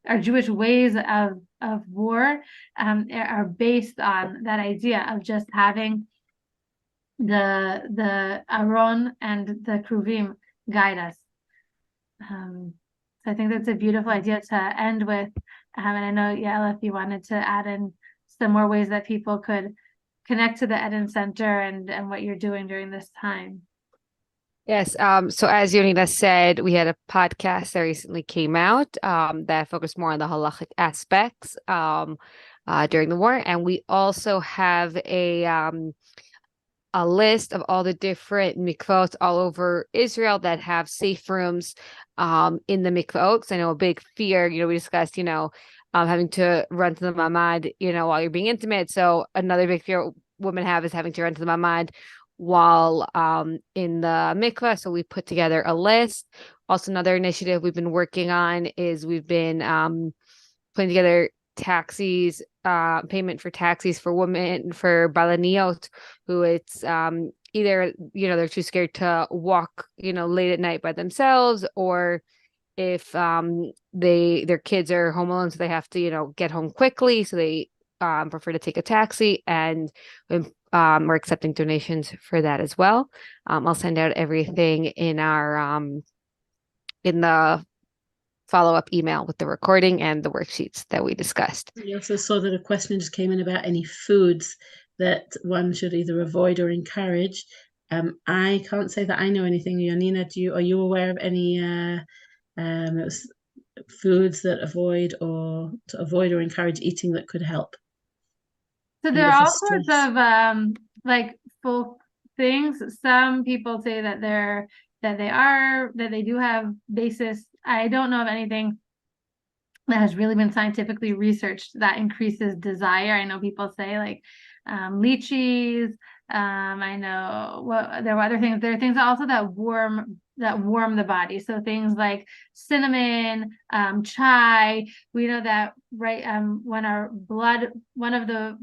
our Jewish ways of war, are based on that idea of just having the Aron and the Kruvim guide us. So I think that's a beautiful idea to end with. And I know, Yael, if you wanted to add in some more ways that people could connect to the Eden Center and what you're doing during this time. Yes. So as Yonina said, we had a podcast that recently came out that focused more on the halachic aspects during the war. And we also have a list of all the different mikvot all over Israel that have safe rooms in the mikvot. Because I know a big fear, we discussed, having to run to the mamad, while you're being intimate. So another big fear women have is having to run to the mamad while in the mikvah. So we put together a list. Also, another initiative we've been working on is we've been putting together taxis, payment for taxis for women, for balaniot, who it's either they're too scared to walk late at night by themselves, or if their kids are home alone, so they have to get home quickly, so they prefer to take a taxi, and we're accepting donations for that as well. I'll send out everything in our in the follow-up email with the recording and the worksheets that we discussed. We also saw that a question just came in about any foods that one should either avoid or encourage. I can't say that I know anything. Yonina, are you aware of any foods that avoid or encourage eating that could help? So there are all sorts of like full things. Some people say that they do have basis. I don't know of anything that has really been scientifically researched that increases desire. I know people say like lychees. I know there were other things. There are things also that warm the body. So things like cinnamon, chai. We know that, right? When our blood, one of the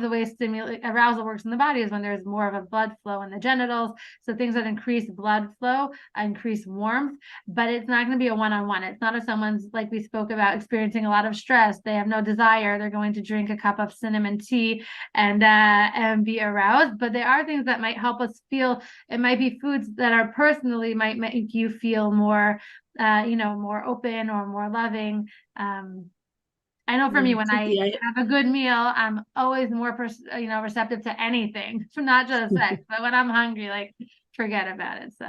ways arousal works in the body is when there's more of a blood flow in the genitals. So things that increase blood flow increase warmth, but it's not going to be a one-on-one. It's not if someone's, like we spoke about, experiencing a lot of stress, they have no desire, they're going to drink a cup of cinnamon tea and be aroused. But there are things that might help us feel. It might be foods that are personally might make you feel more more open or more loving. I know for me, when I have a good meal, I'm always more receptive to anything, not just sex, but when I'm hungry, like, forget about it. So,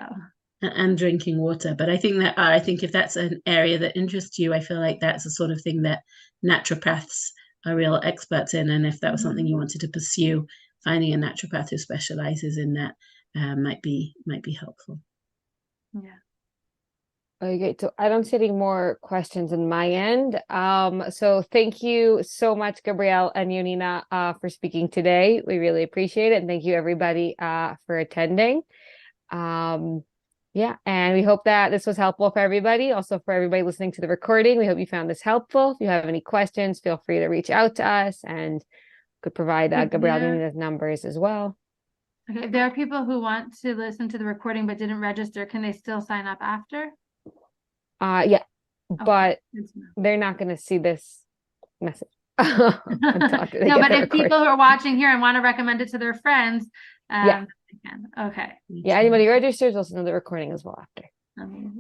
and drinking water. But I think I think if that's an area that interests you, I feel like that's the sort of thing that naturopaths are real experts in. And if that was something you wanted to pursue, finding a naturopath who specializes in that might be helpful. Yeah. Okay, so I don't see any more questions on my end. So thank you so much, Gabrielle and Yonina, for speaking today. We really appreciate it. And thank you, everybody, for attending. Yeah, and we hope that this was helpful for everybody. Also, for everybody listening to the recording, we hope you found this helpful. If you have any questions, feel free to reach out to us, and could provide Gabrielle and Yonina's numbers as well. Okay, if there are people who want to listen to the recording but didn't register, can they still sign up after? Yeah, but Okay. they're not going to see this message. No, but if people who are watching here and want to recommend it to their friends, yeah, they can. Okay. Yeah, anybody registers will listen to the recording as well after. Amazing.